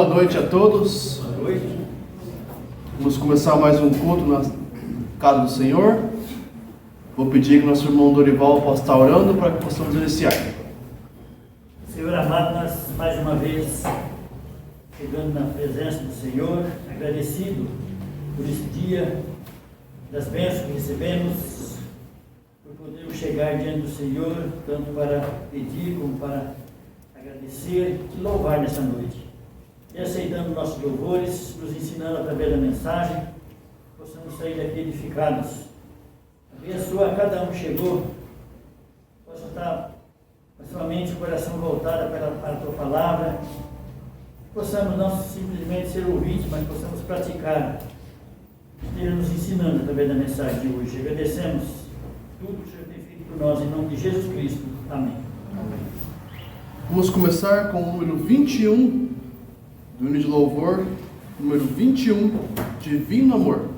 Boa noite a todos. Boa noite. Vamos começar mais um culto na casa do Senhor. Vou pedir que nosso irmão Dorival possa estar orando para que possamos iniciar. Senhor amado, nós mais uma vez chegando na presença do Senhor, agradecido por esse dia, das bênçãos que recebemos, por podermos chegar diante do Senhor, tanto para pedir como para agradecer e louvar nessa noite. E aceitando nossos louvores, nos ensinando através da mensagem, possamos sair daqui edificados. Abençoa cada um que chegou, possa estar com a sua mente e o coração voltada para a Tua Palavra, possamos não simplesmente ser ouvintes, mas possamos praticar, esteja nos ensinando através da mensagem de hoje. Agradecemos tudo que o Senhor tem feito por nós, em nome de Jesus Cristo. Amém. Vamos começar com o número 21 do hino de louvor, número 21, Divino Amor.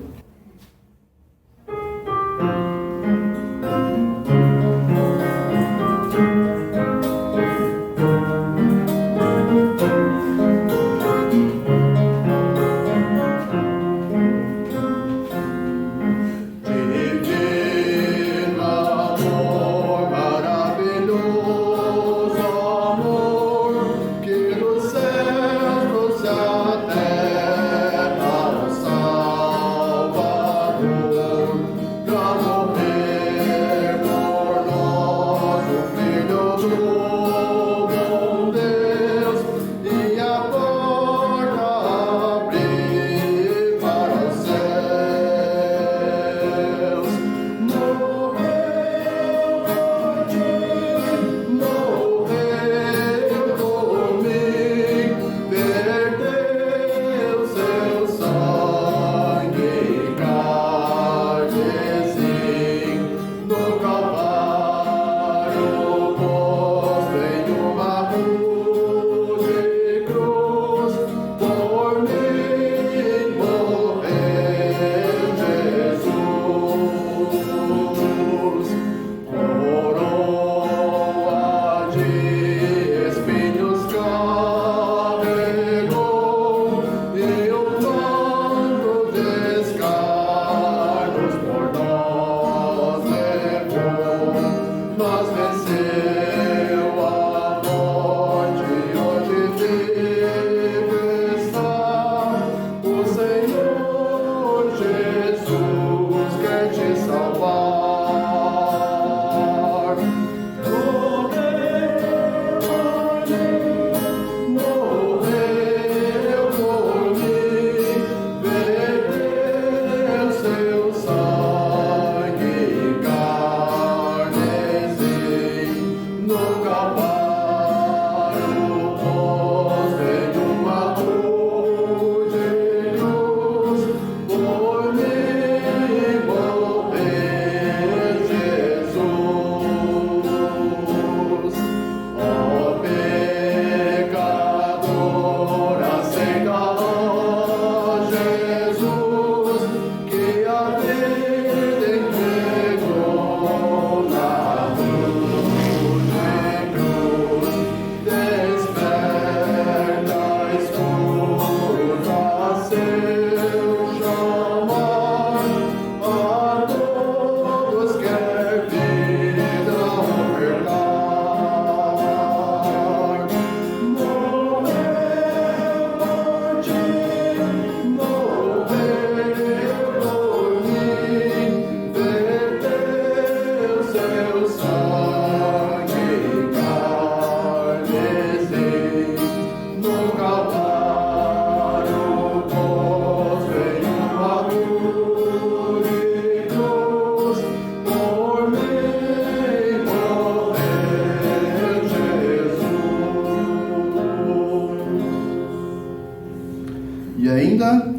E ainda,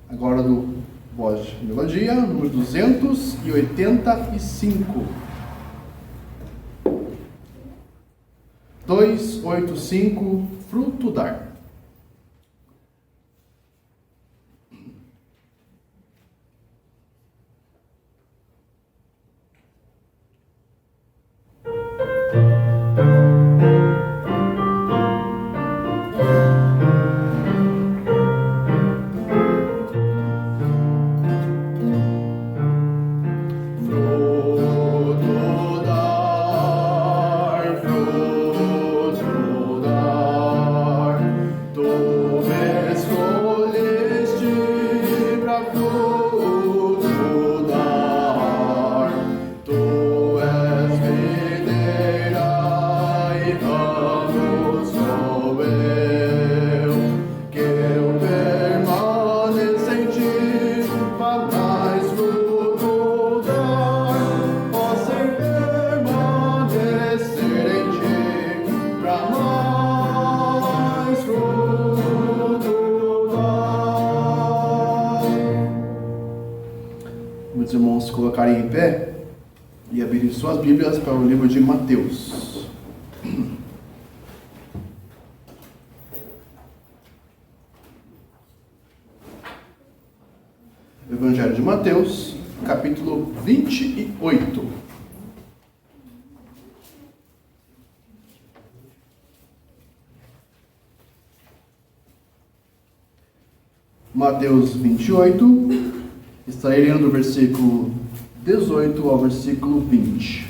agora do voz de melodia, número 285. 285, fruto dar. abrirem suas Bíblias para o livro de Mateus. Evangelho de Mateus, capítulo 28. Mateus 28, estarei lendo do versículo 18 ao versículo 20.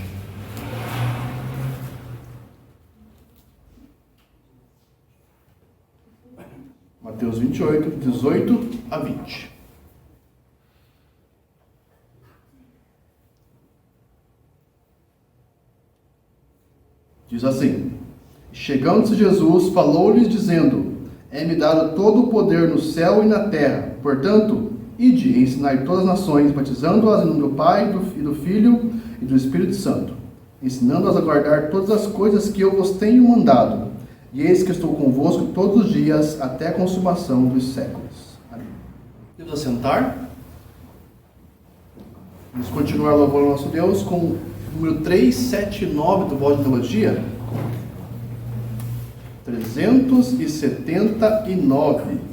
Mateus 28, 18 a 20. Diz assim: Chegando-se Jesus, falou-lhes dizendo: É-me dado todo o poder no céu e na terra. Portanto, ide e ensinai todas as nações, batizando-as em nome do Pai, e do Filho e do Espírito Santo, ensinando-as a guardar todas as coisas que eu vos tenho mandado. E eis que estou convosco todos os dias, até a consumação dos séculos. Amém. Vamos assentar. Vamos continuar louvando o nosso Deus com o número 379 do Voz de Teologia. 379.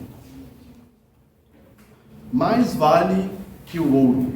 Mais vale que o ouro.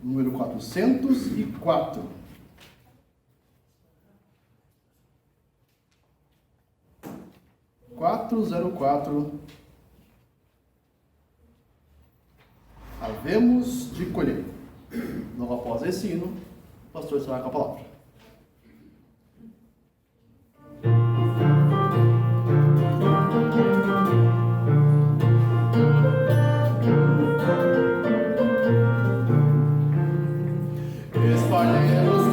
Número 404. Havemos de colher. Logo após esse hino, o pastor estará com a palavra. Alegremente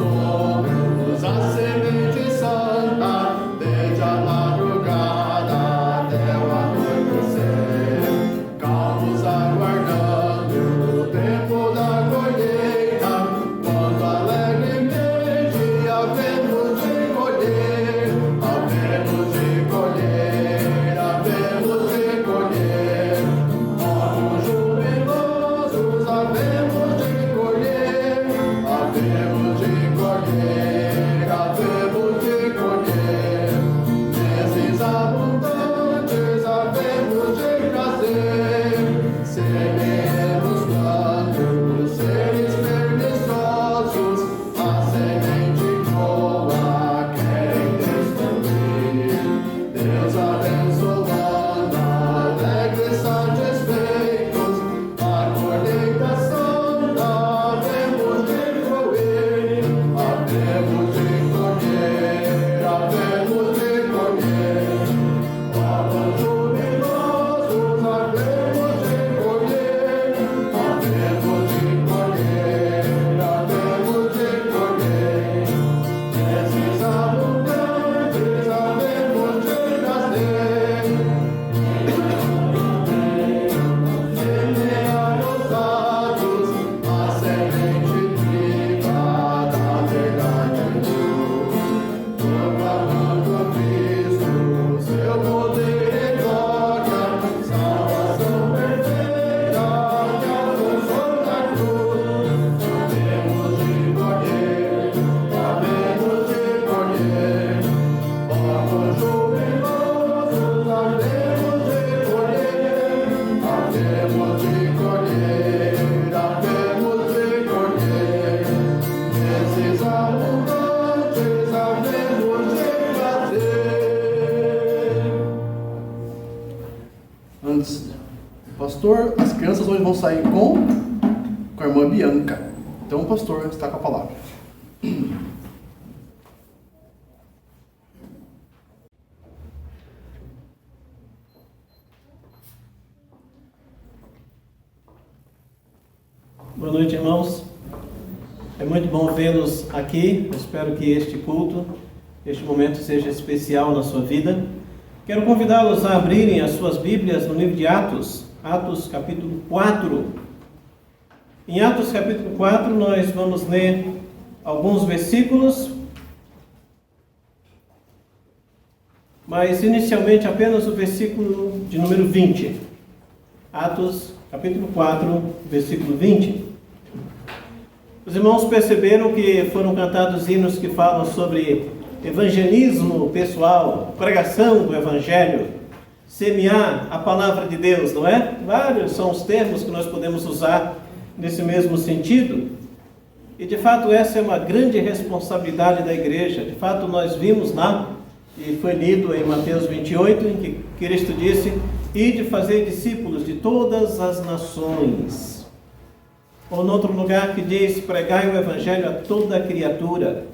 Pastor, as crianças hoje vão sair com a irmã Bianca. Então o pastor está com a palavra. Boa noite, irmãos. É muito bom vê-los aqui. Eu espero que este culto, este momento seja especial na sua vida. Quero convidá-los a abrirem as suas Bíblias no livro de Atos, Atos capítulo 4. Em Atos capítulo 4 nós vamos ler alguns versículos, mas inicialmente apenas o versículo de número 20. Atos capítulo 4, versículo 20. Os irmãos perceberam que foram cantados hinos que falam sobre evangelismo pessoal, pregação do evangelho, semear a palavra de Deus, não é? Vários são os termos que nós podemos usar nesse mesmo sentido. E de fato essa é uma grande responsabilidade da igreja. De fato nós vimos lá, e foi lido em Mateus 28, em que Cristo disse: "Ide fazer discípulos de todas as nações." Ou em outro lugar que diz: "Pregai o evangelho a toda criatura."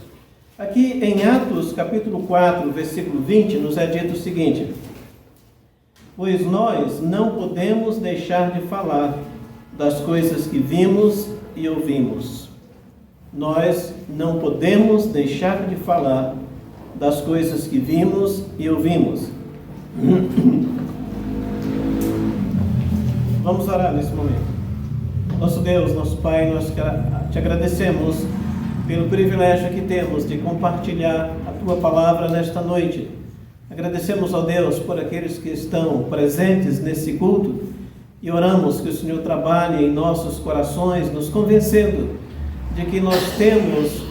Aqui em Atos capítulo 4, versículo 20, nos é dito o seguinte: "Pois nós não podemos deixar de falar das coisas que vimos e ouvimos." Nós não podemos deixar de falar das coisas que vimos e ouvimos. Vamos orar nesse momento. Nosso Deus, nosso Pai, nós te agradecemos pelo privilégio que temos de compartilhar a Tua palavra nesta noite. Agradecemos, ó Deus, por aqueles que estão presentes nesse culto e oramos que o Senhor trabalhe em nossos corações, nos convencendo de que nós temos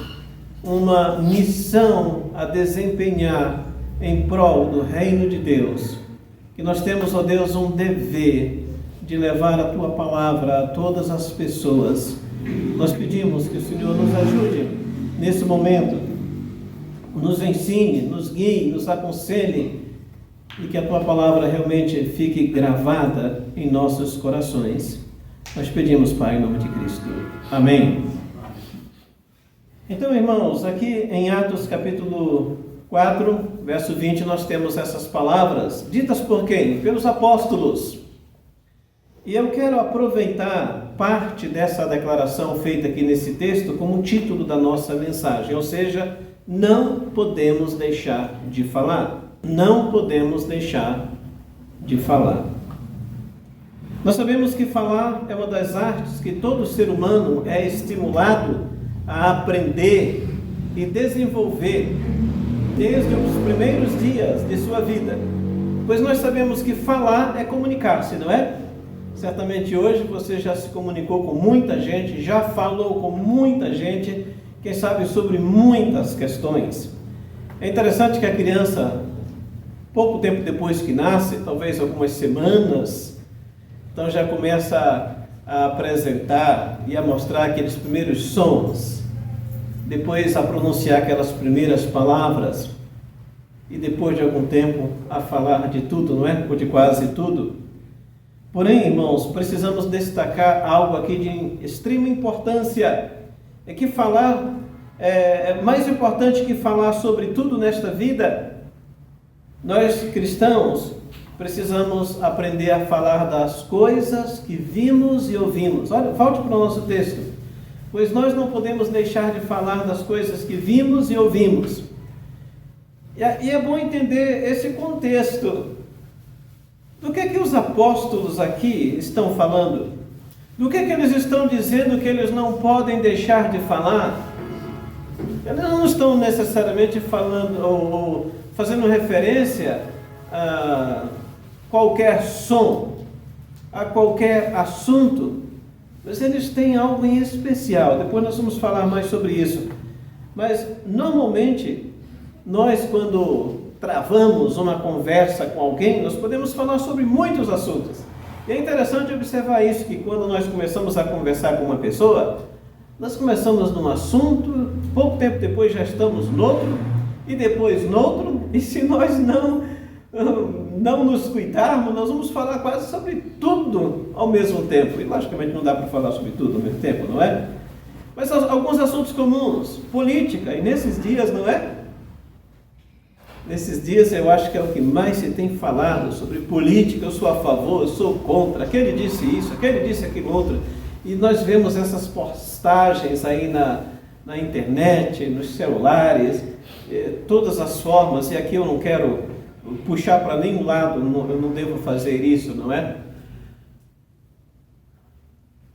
uma missão a desempenhar em prol do reino de Deus. Que nós temos, ó Deus, um dever de levar a Tua palavra a todas as pessoas. Nós pedimos que o Senhor nos ajude nesse momento, nos ensine, nos guie, nos aconselhe e que a Tua palavra realmente fique gravada em nossos corações. Nós pedimos, Pai, em nome de Cristo. Amém. Então, irmãos, aqui em Atos capítulo 4, verso 20, nós temos essas palavras ditas por quem? Pelos apóstolos. E eu quero aproveitar parte dessa declaração feita aqui nesse texto como título da nossa mensagem, ou seja, não podemos deixar de falar. Não podemos deixar de falar. Nós sabemos que falar é uma das artes que todo ser humano é estimulado a aprender e desenvolver desde os primeiros dias de sua vida. Pois nós sabemos que falar é comunicar-se, não é? Certamente hoje você já se comunicou com muita gente, já falou com muita gente, quem sabe sobre muitas questões. É interessante que a criança, pouco tempo depois que nasce, talvez algumas semanas, então já começa a apresentar e a mostrar aqueles primeiros sons, depois a pronunciar aquelas primeiras palavras, e depois de algum tempo a falar de tudo, não é? Ou de quase tudo. Porém, irmãos, precisamos destacar algo aqui de extrema importância. É que falar é mais importante que falar sobre tudo nesta vida. Nós cristãos precisamos aprender a falar das coisas que vimos e ouvimos. Olha, volte para o nosso texto. Pois nós não podemos deixar de falar das coisas que vimos e ouvimos. E é bom entender esse contexto. Do que os apóstolos aqui estão falando? Do que eles estão dizendo que eles não podem deixar de falar? Eles não estão necessariamente falando ou fazendo referência a qualquer som, a qualquer assunto, mas eles têm algo em especial. Depois nós vamos falar mais sobre isso. Mas normalmente nós, quando travamos uma conversa com alguém, nós podemos falar sobre muitos assuntos. E é interessante observar isso, que quando nós começamos a conversar com uma pessoa, nós começamos num assunto, pouco tempo depois já estamos no outro, e depois no outro, e se nós não nos cuidarmos, nós vamos falar quase sobre tudo ao mesmo tempo. E logicamente não dá para falar sobre tudo ao mesmo tempo, não é? Mas alguns assuntos comuns, política, e nesses dias, não é? Nesses dias eu acho que é o que mais se tem falado sobre política. Eu sou a favor, eu sou contra, aquele disse isso, aquele disse aquilo outro. E nós vemos essas postagens aí na internet, nos celulares, todas as formas, e aqui eu não quero puxar para nenhum lado, eu não devo fazer isso, não é?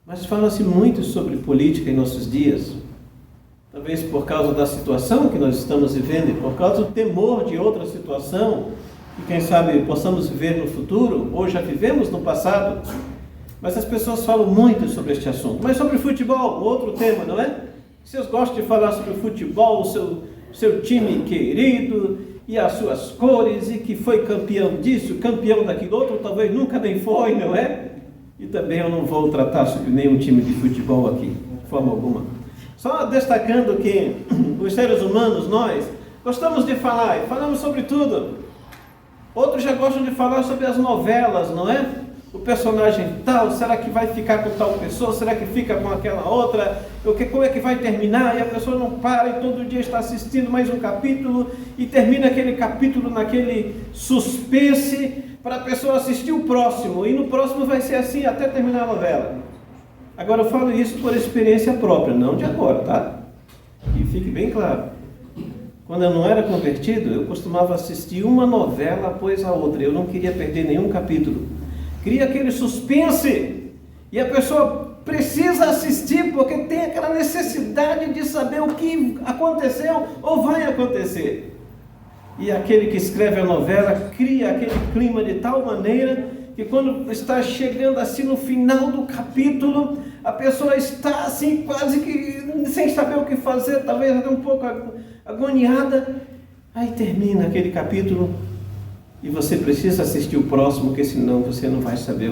Mas fala-se muito sobre política em nossos dias, talvez por causa da situação que nós estamos vivendo e por causa do temor de outra situação, que quem sabe possamos viver no futuro, ou já vivemos no passado. Mas as pessoas falam muito sobre este assunto. Mas sobre futebol, outro tema, não é? Vocês gostam de falar sobre o futebol, o seu time querido, e as suas cores, e que foi campeão disso, campeão daquilo outro, talvez nunca nem foi, não é? E também eu não vou tratar sobre nenhum time de futebol aqui, de forma alguma. Só destacando que os seres humanos, nós, gostamos de falar, e falamos sobre tudo. Outros já gostam de falar sobre as novelas, não é? O personagem tal, será que vai ficar com tal pessoa? Será que fica com aquela outra? Como é que vai terminar? E a pessoa não para e todo dia está assistindo mais um capítulo e termina aquele capítulo naquele suspense para a pessoa assistir o próximo. E no próximo vai ser assim até terminar a novela. Agora eu falo isso por experiência própria, não de agora, tá? E fique bem claro. Quando eu não era convertido, eu costumava assistir uma novela após a outra. Eu não queria perder nenhum capítulo. Cria aquele suspense, e a pessoa precisa assistir porque tem aquela necessidade de saber o que aconteceu ou vai acontecer. E aquele que escreve a novela cria aquele clima de tal maneira que quando está chegando assim no final do capítulo, a pessoa está assim quase que sem saber o que fazer, talvez até um pouco agoniada. Aí termina aquele capítulo. E você precisa assistir o próximo, porque senão você não vai saber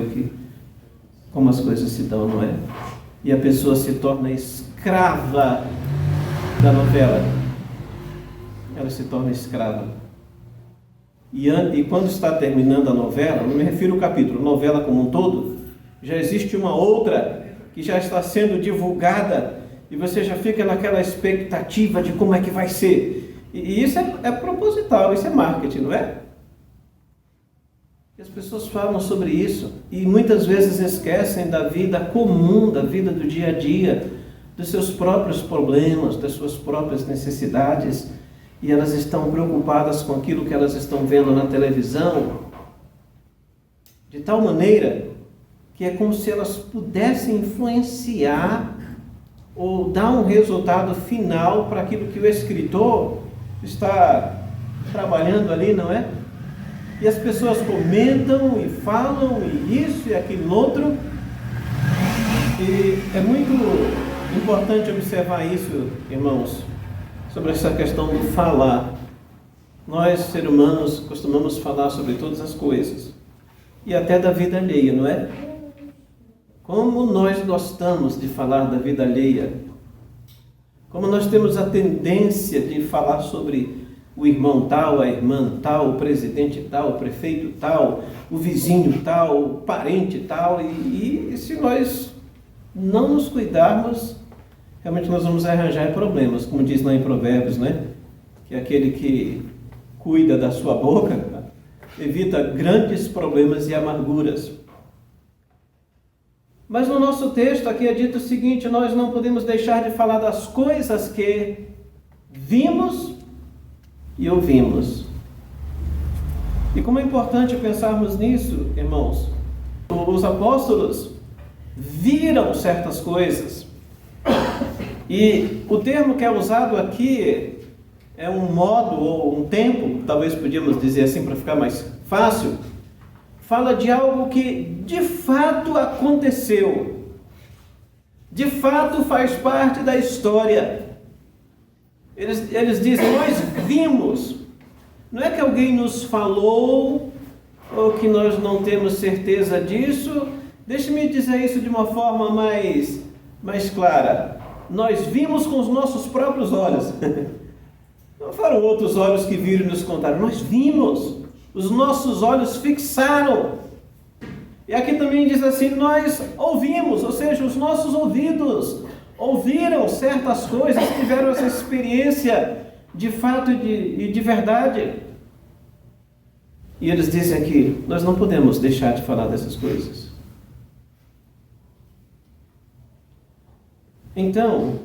como as coisas se dão, não é? E a pessoa se torna escrava da novela. Ela se torna escrava. E quando está terminando a novela, não me refiro ao capítulo, novela como um todo, já existe uma outra que já está sendo divulgada e você já fica naquela expectativa de como é que vai ser. E isso é proposital, isso é marketing, não é? As pessoas falam sobre isso e muitas vezes esquecem da vida comum, da vida do dia a dia, dos seus próprios problemas, das suas próprias necessidades, e elas estão preocupadas com aquilo que elas estão vendo na televisão, de tal maneira que é como se elas pudessem influenciar ou dar um resultado final para aquilo que o escritor está trabalhando ali, não é? E as pessoas comentam e falam e isso e aquilo outro. E é muito importante observar isso, irmãos, sobre essa questão do falar. Nós, seres humanos, costumamos falar sobre todas as coisas. E até da vida alheia, não é? Como nós gostamos de falar da vida alheia. Como nós temos a tendência de falar sobre o irmão tal, a irmã tal, o presidente tal, o prefeito tal, o vizinho tal, o parente tal, e se nós não nos cuidarmos, realmente nós vamos arranjar problemas, como diz lá em Provérbios, né? Que aquele que cuida da sua boca evita grandes problemas e amarguras. Mas no nosso texto aqui é dito o seguinte: nós não podemos deixar de falar das coisas que vimos e ouvimos. E como é importante pensarmos nisso, irmãos. Os apóstolos viram certas coisas. E o termo que é usado aqui é um modo ou um tempo, talvez podíamos dizer assim para ficar mais fácil, fala de algo que de fato aconteceu. De fato faz parte da história. Eles dizem, nós vimos. Não é que alguém nos falou, ou que nós não temos certeza disso. Deixe-me dizer isso de uma forma mais clara. Nós vimos com os nossos próprios olhos. Não foram outros olhos que viram e nos contaram. Nós vimos. os nossos olhos fixaram. E aqui também diz assim, nós ouvimos, ou seja, os nossos ouvidos ouviram certas coisas, tiveram essa experiência de fato e de verdade. E eles dizem aqui, nós não podemos deixar de falar dessas coisas. Então,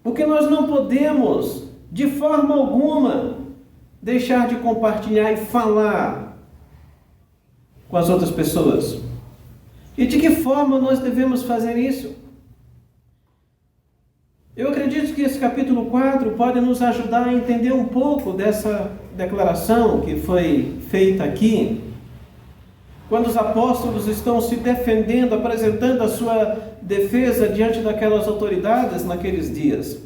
o que nós não podemos, de forma alguma, deixar de compartilhar e falar com as outras pessoas. E de que forma nós devemos fazer isso? Eu acredito que esse capítulo 4 pode nos ajudar a entender um pouco dessa declaração que foi feita aqui, quando os apóstolos estão se defendendo, apresentando a sua defesa diante daquelas autoridades naqueles dias.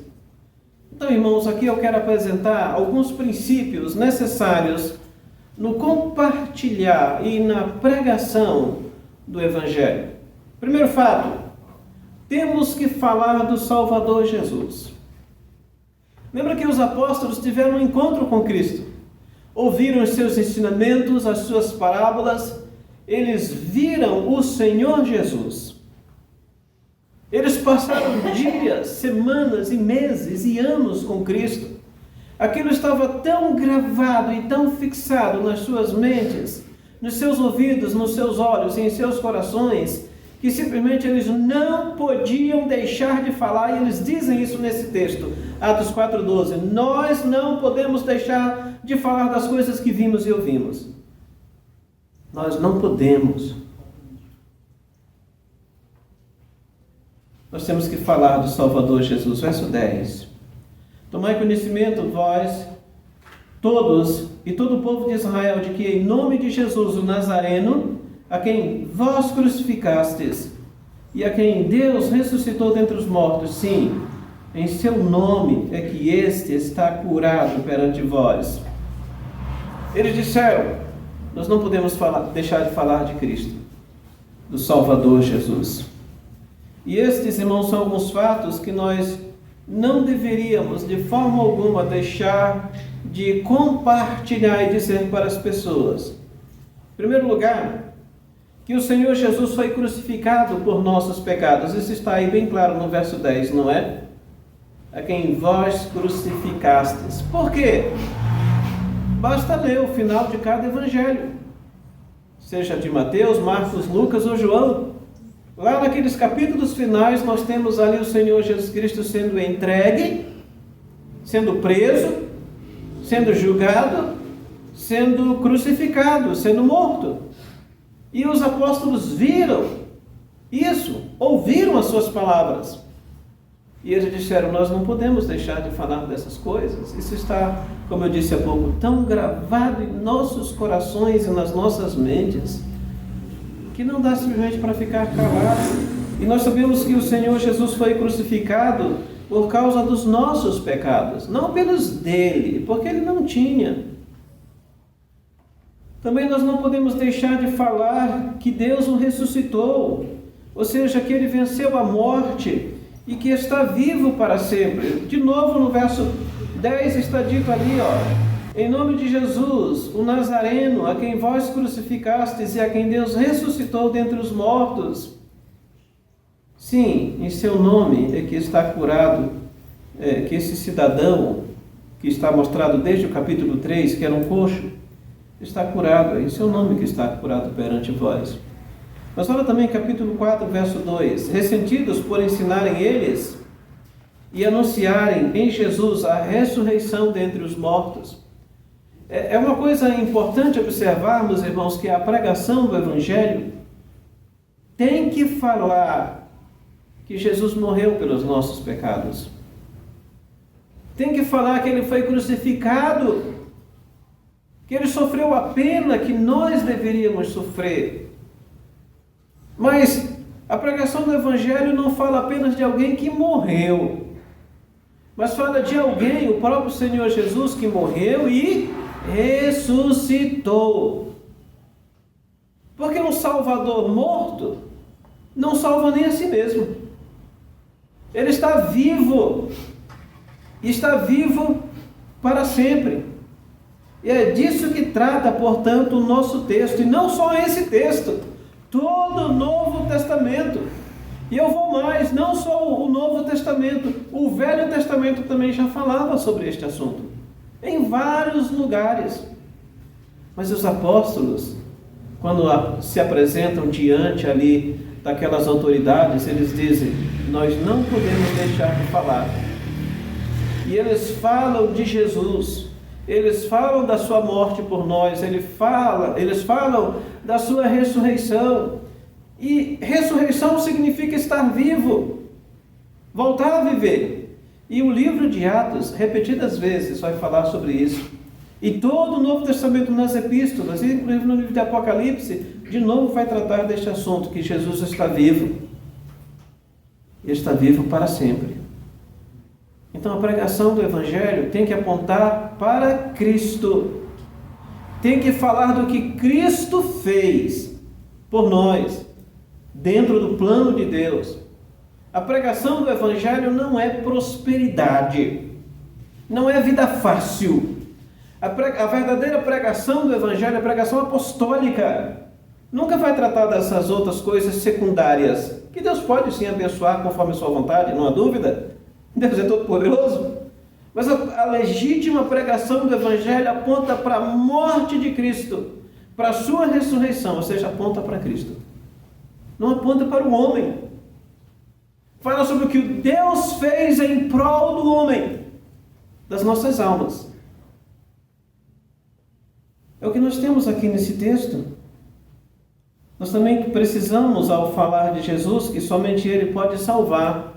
Então, irmãos, aqui eu quero apresentar alguns princípios necessários no compartilhar e na pregação do Evangelho. Primeiro fato, temos que falar do Salvador Jesus. Lembra que os apóstolos tiveram um encontro com Cristo, ouviram os seus ensinamentos, as suas parábolas, eles viram o Senhor Jesus. Eles passaram dias, semanas e meses e anos com Cristo. Aquilo estava tão gravado e tão fixado nas suas mentes, nos seus ouvidos, nos seus olhos e em seus corações, que simplesmente eles não podiam deixar de falar, e eles dizem isso nesse texto, Atos 4,12. Nós não podemos deixar de falar das coisas que vimos e ouvimos. Nós não podemos. Nós temos que falar do Salvador Jesus. Verso 10. Tomai conhecimento, vós, todos, e todo o povo de Israel, de que em nome de Jesus, o Nazareno, a quem vós crucificastes, e a quem Deus ressuscitou dentre os mortos, sim, em seu nome é que este está curado perante vós. Eles disseram, nós não podemos deixar de falar de Cristo, do Salvador Jesus. E estes, irmãos, são alguns fatos que nós não deveríamos, de forma alguma, deixar de compartilhar e dizer para as pessoas. Em primeiro lugar, que o Senhor Jesus foi crucificado por nossos pecados. Isso está aí bem claro no verso 10, não é? A quem vós crucificastes. Por quê? Basta ler o final de cada evangelho, seja de Mateus, Marcos, Lucas ou João. Lá naqueles capítulos finais nós temos ali o Senhor Jesus Cristo sendo entregue, sendo preso, sendo julgado, sendo crucificado, sendo morto. E os apóstolos viram isso, ouviram as suas palavras. E eles disseram, nós não podemos deixar de falar dessas coisas. Isso está, como eu disse há pouco, tão gravado em nossos corações e nas nossas mentes, que não dá simplesmente para ficar calado. E nós sabemos que o Senhor Jesus foi crucificado por causa dos nossos pecados, não pelos dele, porque ele não tinha. Também nós não podemos deixar de falar que Deus o ressuscitou, ou seja, que ele venceu a morte e que está vivo para sempre. De novo no verso 10 está dito ali, em nome de Jesus, o Nazareno, a quem vós crucificastes e a quem Deus ressuscitou dentre os mortos. Sim, em seu nome é que está curado, que esse cidadão, que está mostrado desde o capítulo 3, que era um coxo, está curado, é em seu nome que está curado perante vós. Mas olha também capítulo 4, verso 2. Ressentidos por ensinarem eles e anunciarem em Jesus a ressurreição dentre os mortos. É uma coisa importante observarmos, irmãos, que a pregação do Evangelho tem que falar que Jesus morreu pelos nossos pecados. Tem que falar que ele foi crucificado, que ele sofreu a pena que nós deveríamos sofrer. Mas a pregação do Evangelho não fala apenas de alguém que morreu, mas fala de alguém, o próprio Senhor Jesus, que morreu e ressuscitou. Porque um Salvador morto não salva nem a si mesmo. Ele está vivo, e está vivo para sempre. E é disso que trata, portanto, o nosso texto. E não só esse texto, todo o Novo Testamento. E eu vou mais, não só o Novo Testamento, o Velho Testamento também já falava sobre este assunto, em vários lugares. Mas os apóstolos, quando se apresentam diante ali daquelas autoridades, eles dizem: nós não podemos deixar de falar. E eles falam de Jesus, eles falam da sua morte por nós, eles falam da sua ressurreição. E ressurreição significa estar vivo, voltar a viver. E o livro de Atos, repetidas vezes, vai falar sobre isso. E todo o Novo Testamento nas epístolas, inclusive no livro de Apocalipse, de novo vai tratar deste assunto, que Jesus está vivo. E está vivo para sempre. Então a pregação do Evangelho tem que apontar para Cristo. Tem que falar do que Cristo fez por nós, dentro do plano de Deus. A pregação do Evangelho não é prosperidade, não é vida fácil. A verdadeira pregação do Evangelho é a pregação apostólica. Nunca vai tratar dessas outras coisas secundárias, que Deus pode sim abençoar conforme a sua vontade, não há dúvida. Deus é todo poderoso. Mas a legítima pregação do Evangelho aponta para a morte de Cristo, para a sua ressurreição, ou seja, aponta para Cristo. Não aponta para o homem. Fala sobre o que Deus fez em prol do homem, das nossas almas. É o que nós temos aqui nesse texto. Nós também precisamos, ao falar de Jesus, que somente Ele pode salvar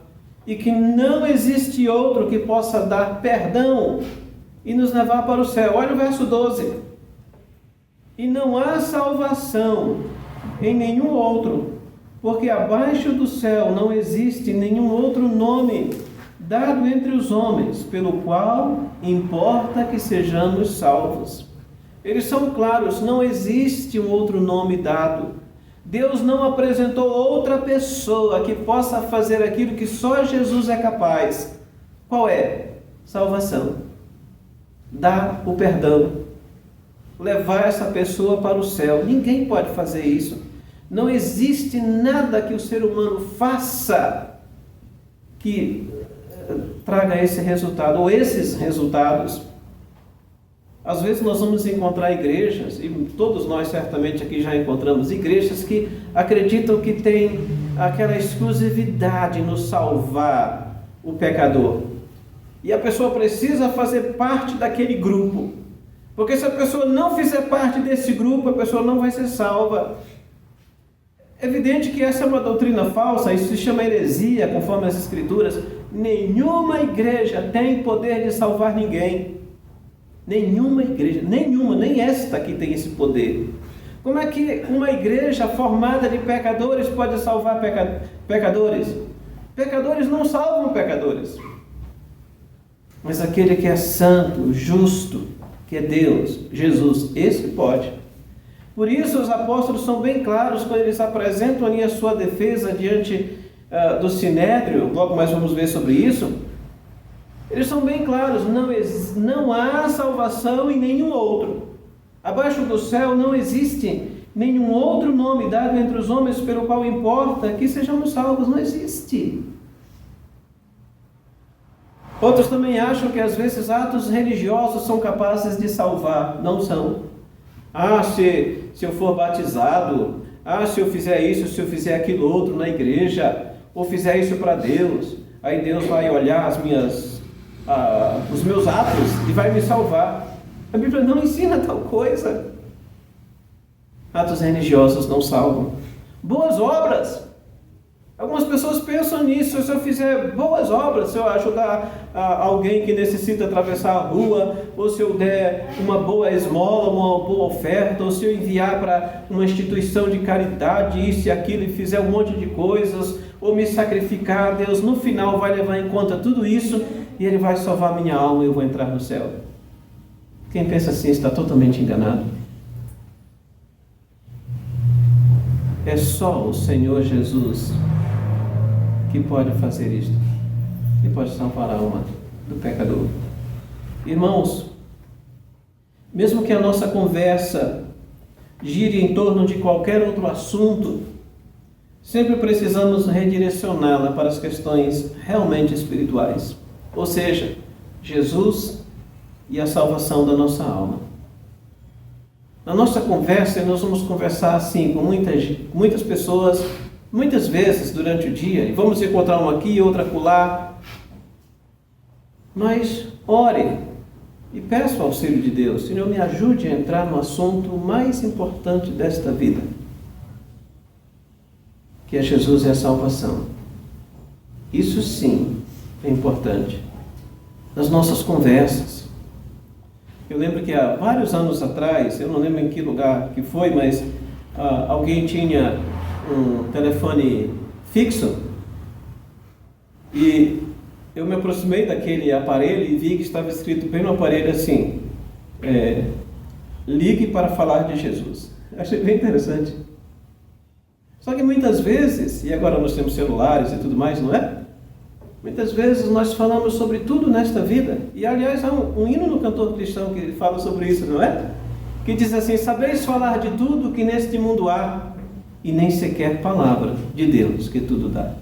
e que não existe outro que possa dar perdão e nos levar para o céu. Olha o verso 12. E não há salvação em nenhum outro, porque abaixo do céu não existe nenhum outro nome dado entre os homens, pelo qual importa que sejamos salvos. Eles são claros, não existe um outro nome dado. Deus não apresentou outra pessoa que possa fazer aquilo que só Jesus é capaz. Qual é? Salvação. Dar o perdão. Levar essa pessoa para o céu. Ninguém pode fazer isso. Não existe nada que o ser humano faça que traga esse resultado, ou esses resultados. Às vezes nós vamos encontrar igrejas, e todos nós certamente aqui já encontramos igrejas que acreditam que tem aquela exclusividade no salvar o pecador. E a pessoa precisa fazer parte daquele grupo. Porque se a pessoa não fizer parte desse grupo, a pessoa não vai ser salva. É evidente que essa é uma doutrina falsa, isso se chama heresia, conforme as Escrituras. Nenhuma igreja tem poder de salvar ninguém. Nenhuma igreja, nenhuma, nem esta aqui tem esse poder. Como é que uma igreja formada de pecadores pode salvar pecadores? Pecadores não salvam pecadores. Mas aquele que é santo, justo, que é Deus, Jesus, esse pode. Por isso os apóstolos são bem claros quando eles apresentam ali a sua defesa diante do Sinédrio. Logo mais vamos ver sobre isso. Eles são bem claros, não há salvação em nenhum outro. Abaixo do céu não existe nenhum outro nome dado entre os homens pelo qual importa que sejamos salvos. Não existe. Outros também acham que às vezes atos religiosos são capazes de salvar. Não são. Se eu for batizado, se eu fizer isso, se eu fizer aquilo outro na igreja, ou fizer isso para Deus, aí Deus vai olhar os meus atos e vai me salvar. A Bíblia não ensina tal coisa. Atos religiosos não salvam. Boas obras. Algumas pessoas pensam nisso. Se eu fizer boas obras, se eu ajudar alguém que necessita atravessar a rua, ou se eu der uma boa esmola, uma boa oferta, ou se eu enviar para uma instituição de caridade, isso e aquilo, e fizer um monte de coisas, ou me sacrificar, Deus no final vai levar em conta tudo isso e Ele vai salvar minha alma e eu vou entrar no céu. Quem pensa assim está totalmente enganado. É só o Senhor Jesus que pode fazer isto, que pode salvar a alma do pecador. Irmãos, mesmo que a nossa conversa gire em torno de qualquer outro assunto, sempre precisamos redirecioná-la para as questões realmente espirituais, ou seja, Jesus e a salvação da nossa alma. Na nossa conversa, nós vamos conversar assim com muitas pessoas, muitas vezes durante o dia, e vamos encontrar uma aqui e outra acolá. Mas ore e peça o auxílio de Deus. Senhor, me ajude a entrar no assunto mais importante desta vida, que é Jesus e a salvação. Isso sim é importante. Nas nossas conversas. Eu lembro que há vários anos atrás, eu não lembro em que lugar que foi, mas alguém tinha um telefone fixo e eu me aproximei daquele aparelho e vi que estava escrito bem no aparelho assim, ligue para falar de Jesus. Achei bem interessante. Só que muitas vezes, e agora nós temos celulares e tudo mais, não é? Muitas vezes nós falamos sobre tudo nesta vida. E aliás, há um hino no cantor cristão que fala sobre isso, não é? Que diz assim: sabeis falar de tudo que neste mundo há, e nem sequer palavra de Deus que tudo dá.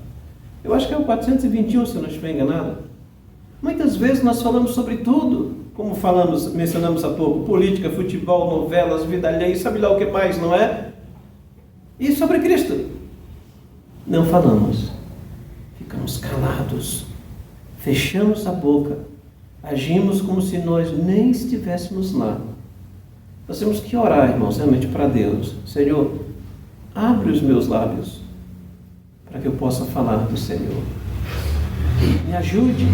Eu acho que é o 421, se eu não estiver enganado. Muitas vezes nós falamos sobre tudo, como mencionamos há pouco, política, futebol, novelas, vida alheia, sabe lá o que mais, não é? E sobre Cristo? Não falamos. Ficamos calados, fechamos a boca, agimos como se nós nem estivéssemos lá. Nós temos que orar, irmãos, realmente para Deus. Senhor, abre os meus lábios para que eu possa falar do Senhor. Me ajude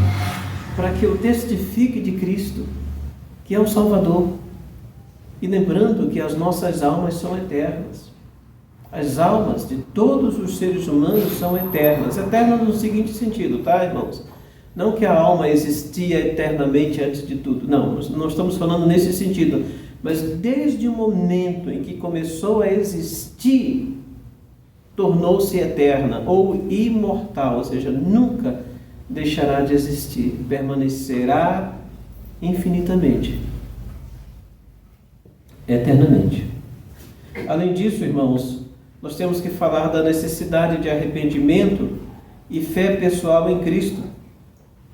para que eu testifique de Cristo, que é o Salvador. E lembrando que as nossas almas são eternas. As almas de todos os seres humanos são eternas. Eternas no seguinte sentido, tá, irmãos? Não que a alma existia eternamente antes de tudo. Não, nós não estamos falando nesse sentido. Mas desde o momento em que começou a existir, tornou-se eterna ou imortal, ou seja, nunca deixará de existir, permanecerá infinitamente, eternamente. Além disso, irmãos, nós temos que falar da necessidade de arrependimento e fé pessoal em Cristo.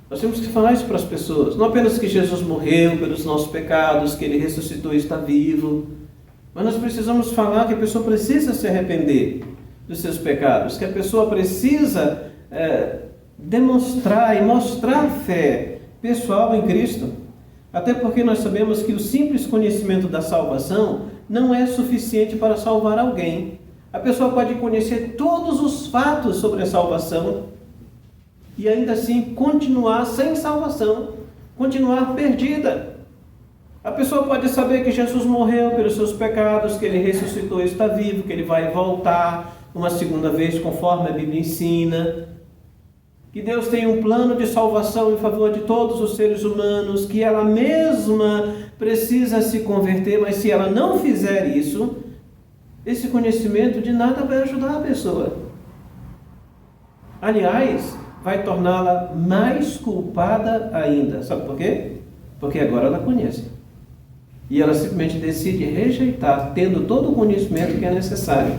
Nós temos que falar isso para as pessoas, não apenas que Jesus morreu pelos nossos pecados, que Ele ressuscitou e está vivo, mas nós precisamos falar que a pessoa precisa se arrepender dos seus pecados, que a pessoa precisa demonstrar e mostrar fé pessoal em Cristo, até porque nós sabemos que o simples conhecimento da salvação não é suficiente para salvar alguém. A pessoa pode conhecer todos os fatos sobre a salvação e ainda assim continuar sem salvação, continuar perdida. A pessoa pode saber que Jesus morreu pelos seus pecados, que Ele ressuscitou e está vivo, que Ele vai voltar uma segunda vez, conforme a Bíblia ensina, que Deus tem um plano de salvação em favor de todos os seres humanos, que ela mesma precisa se converter, mas se ela não fizer isso, esse conhecimento de nada vai ajudar a pessoa. Aliás, vai torná-la mais culpada ainda. Sabe por quê? Porque agora ela conhece. E ela simplesmente decide rejeitar, tendo todo o conhecimento que é necessário.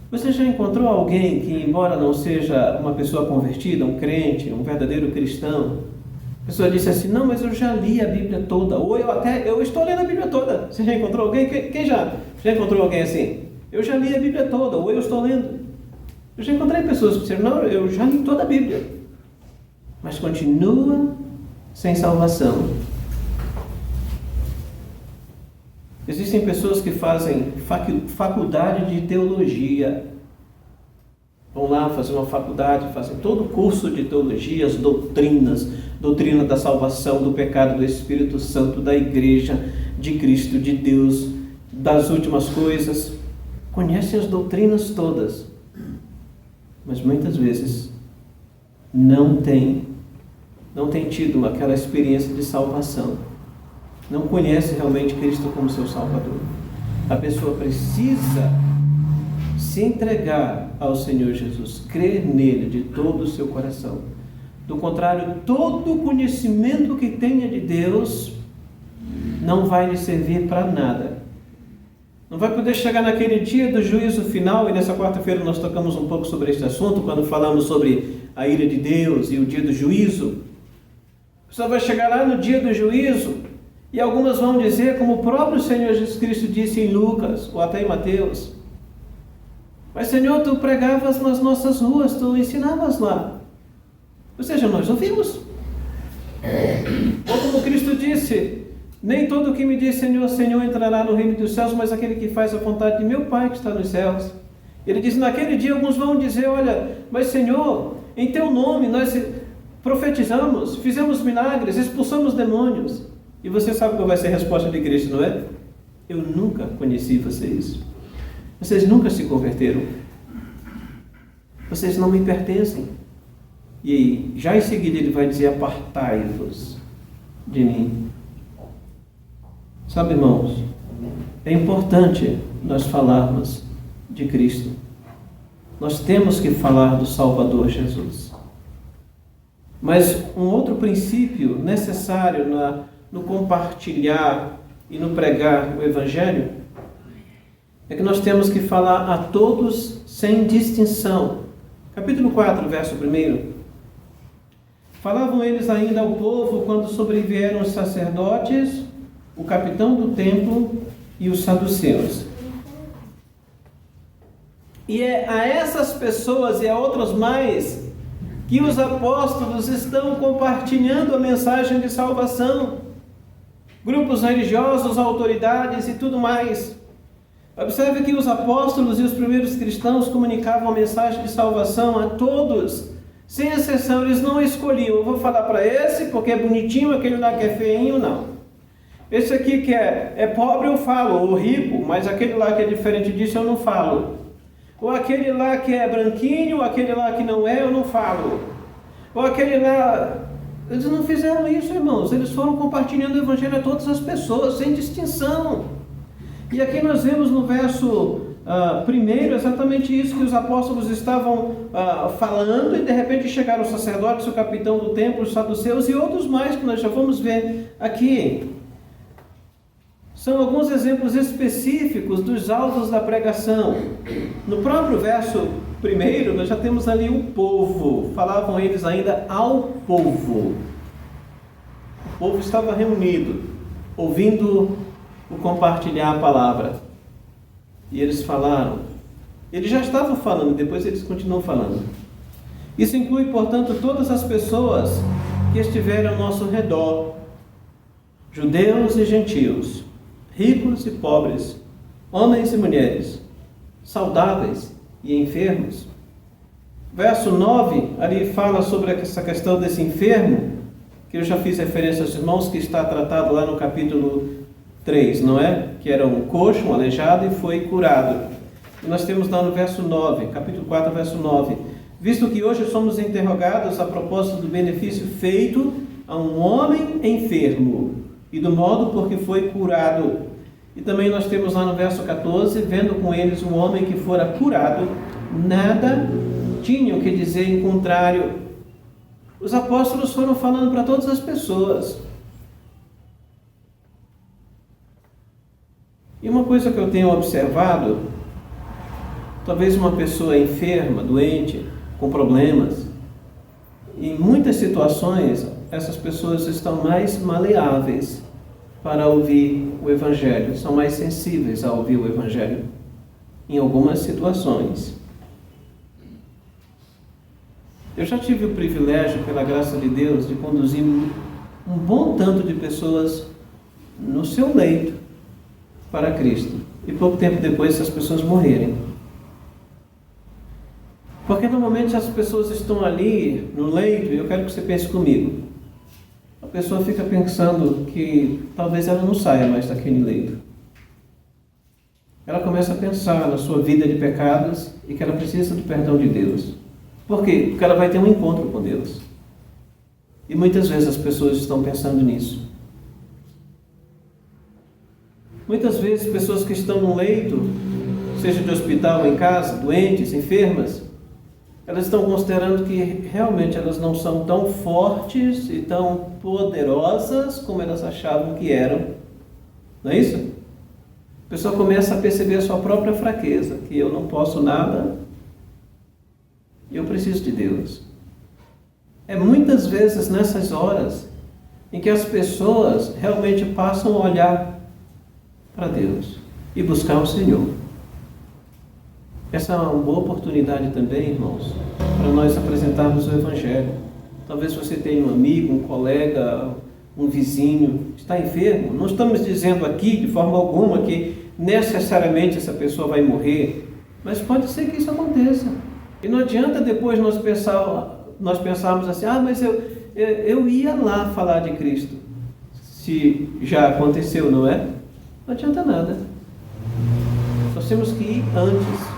Você já encontrou alguém que, embora não seja uma pessoa convertida, um crente, um verdadeiro cristão, a pessoa disse assim: não, mas eu já li a Bíblia toda, ou eu estou lendo a Bíblia toda. Você já encontrou alguém? Quem já encontrou alguém assim? Eu já li a Bíblia toda, ou eu estou lendo. Eu já encontrei pessoas que disseram: não, eu já li toda a Bíblia, mas continua sem salvação. Existem pessoas que fazem faculdade de teologia. Vão lá fazer uma faculdade, fazem todo o curso de teologia, as doutrinas, doutrina da salvação, do pecado, do Espírito Santo, da igreja, de Cristo, de Deus, das últimas coisas. Conhecem as doutrinas todas, mas muitas vezes não tem tido aquela experiência de salvação. Não conhece realmente Cristo como seu Salvador. A pessoa precisa se entregar ao Senhor Jesus, crer nele de todo o seu coração, Do contrário, todo conhecimento que tenha de Deus não vai lhe servir para nada. Não vai poder chegar naquele dia do juízo final, e nessa quarta-feira nós tocamos um pouco sobre este assunto, quando falamos sobre a ira de Deus e o dia do juízo. A pessoa vai chegar lá no dia do juízo, e algumas vão dizer, como o próprio Senhor Jesus Cristo disse em Lucas, ou até em Mateus: mas Senhor, tu pregavas nas nossas ruas, tu ensinavas lá. Ou seja, nós ouvimos. Ou como Cristo disse: nem todo o que me diz Senhor, Senhor entrará no reino dos céus, mas aquele que faz a vontade de meu Pai que está nos céus. Ele diz: naquele dia alguns vão dizer: olha, mas Senhor, em teu nome nós profetizamos, fizemos milagres, expulsamos demônios. E você sabe qual vai ser a resposta de Cristo, não é? Eu nunca conheci vocês. Vocês nunca se converteram. Vocês não me pertencem. E já em seguida ele vai dizer: apartai-vos de mim. Sabe, irmãos, é importante nós falarmos de Cristo. Nós temos que falar do Salvador Jesus. Mas um outro princípio necessário no compartilhar e no pregar o Evangelho é que nós temos que falar a todos sem distinção. Capítulo 4, verso 1. Falavam eles ainda ao povo quando sobrevieram os sacerdotes, o capitão do templo e os saduceus. E é a essas pessoas e a outras mais que os apóstolos estão compartilhando a mensagem de salvação. Grupos religiosos, autoridades e tudo mais. Observe que os apóstolos e os primeiros cristãos comunicavam a mensagem de salvação a todos, sem exceção. Eles não escolhiam: eu vou falar para esse porque é bonitinho, aquele lá que é feinho, não. Esse aqui que é pobre eu falo, ou rico, mas aquele lá que é diferente disso eu não falo. Ou aquele lá que é branquinho, aquele lá que não é, eu não falo. Ou aquele lá... Eles não fizeram isso, irmãos. Eles foram compartilhando o Evangelho a todas as pessoas, sem distinção. E aqui nós vemos no verso 1 exatamente isso que os apóstolos estavam falando, e de repente chegaram os sacerdotes, o capitão do templo, os saduceus e outros mais que nós já vamos ver aqui. São alguns exemplos específicos dos alvos da pregação. No próprio verso 1, nós já temos ali o povo. Falavam eles ainda ao povo. O povo estava reunido, ouvindo o compartilhar a palavra. E eles falaram. Eles já estavam falando, depois eles continuam falando. Isso inclui, portanto, todas as pessoas que estiveram ao nosso redor, judeus e gentios, ricos e pobres, homens e mulheres, saudáveis e enfermos. Verso 9, ali fala sobre essa questão desse enfermo, que eu já fiz referência aos irmãos, que está tratado lá no capítulo 3, não é? Que era um coxo, um aleijado, e foi curado. E nós temos lá no verso 9, capítulo 4, verso 9: visto que hoje somos interrogados a propósito do benefício feito a um homem enfermo, e do modo por que foi curado. E também nós temos lá no verso 14: vendo com eles um homem que fora curado, nada tinham que dizer em contrário. Os apóstolos foram falando para todas as pessoas. E uma coisa que eu tenho observado, talvez uma pessoa enferma, doente, com problemas, em muitas situações essas pessoas estão mais maleáveis para ouvir o Evangelho, são mais sensíveis a ouvir o Evangelho, em algumas situações. Eu já tive o privilégio, pela graça de Deus, de conduzir um bom tanto de pessoas no seu leito para Cristo, e pouco tempo depois essas pessoas morrerem. Porque normalmente as pessoas estão ali no leito, e eu quero que você pense comigo. A pessoa fica pensando que talvez ela não saia mais daquele leito. Ela começa a pensar na sua vida de pecados e que ela precisa do perdão de Deus. Por quê? Porque ela vai ter um encontro com Deus. E muitas vezes as pessoas estão pensando nisso. Muitas vezes pessoas que estão no leito, seja de hospital ou em casa, doentes, enfermas, elas estão considerando que realmente elas não são tão fortes e tão poderosas como elas achavam que eram. Não é isso? A pessoa começa a perceber a sua própria fraqueza, que eu não posso nada, eu preciso de Deus. É muitas vezes nessas horas em que as pessoas realmente passam a olhar para Deus e buscar o Senhor. Essa é uma boa oportunidade também, irmãos, para nós apresentarmos o Evangelho. Talvez você tenha um amigo, um colega, um vizinho, está enfermo. Não estamos dizendo aqui, de forma alguma, que necessariamente essa pessoa vai morrer, mas pode ser que isso aconteça. E não adianta depois nós pensarmos assim, mas eu ia lá falar de Cristo, se já aconteceu, não é? Não adianta nada. Nós temos que ir antes.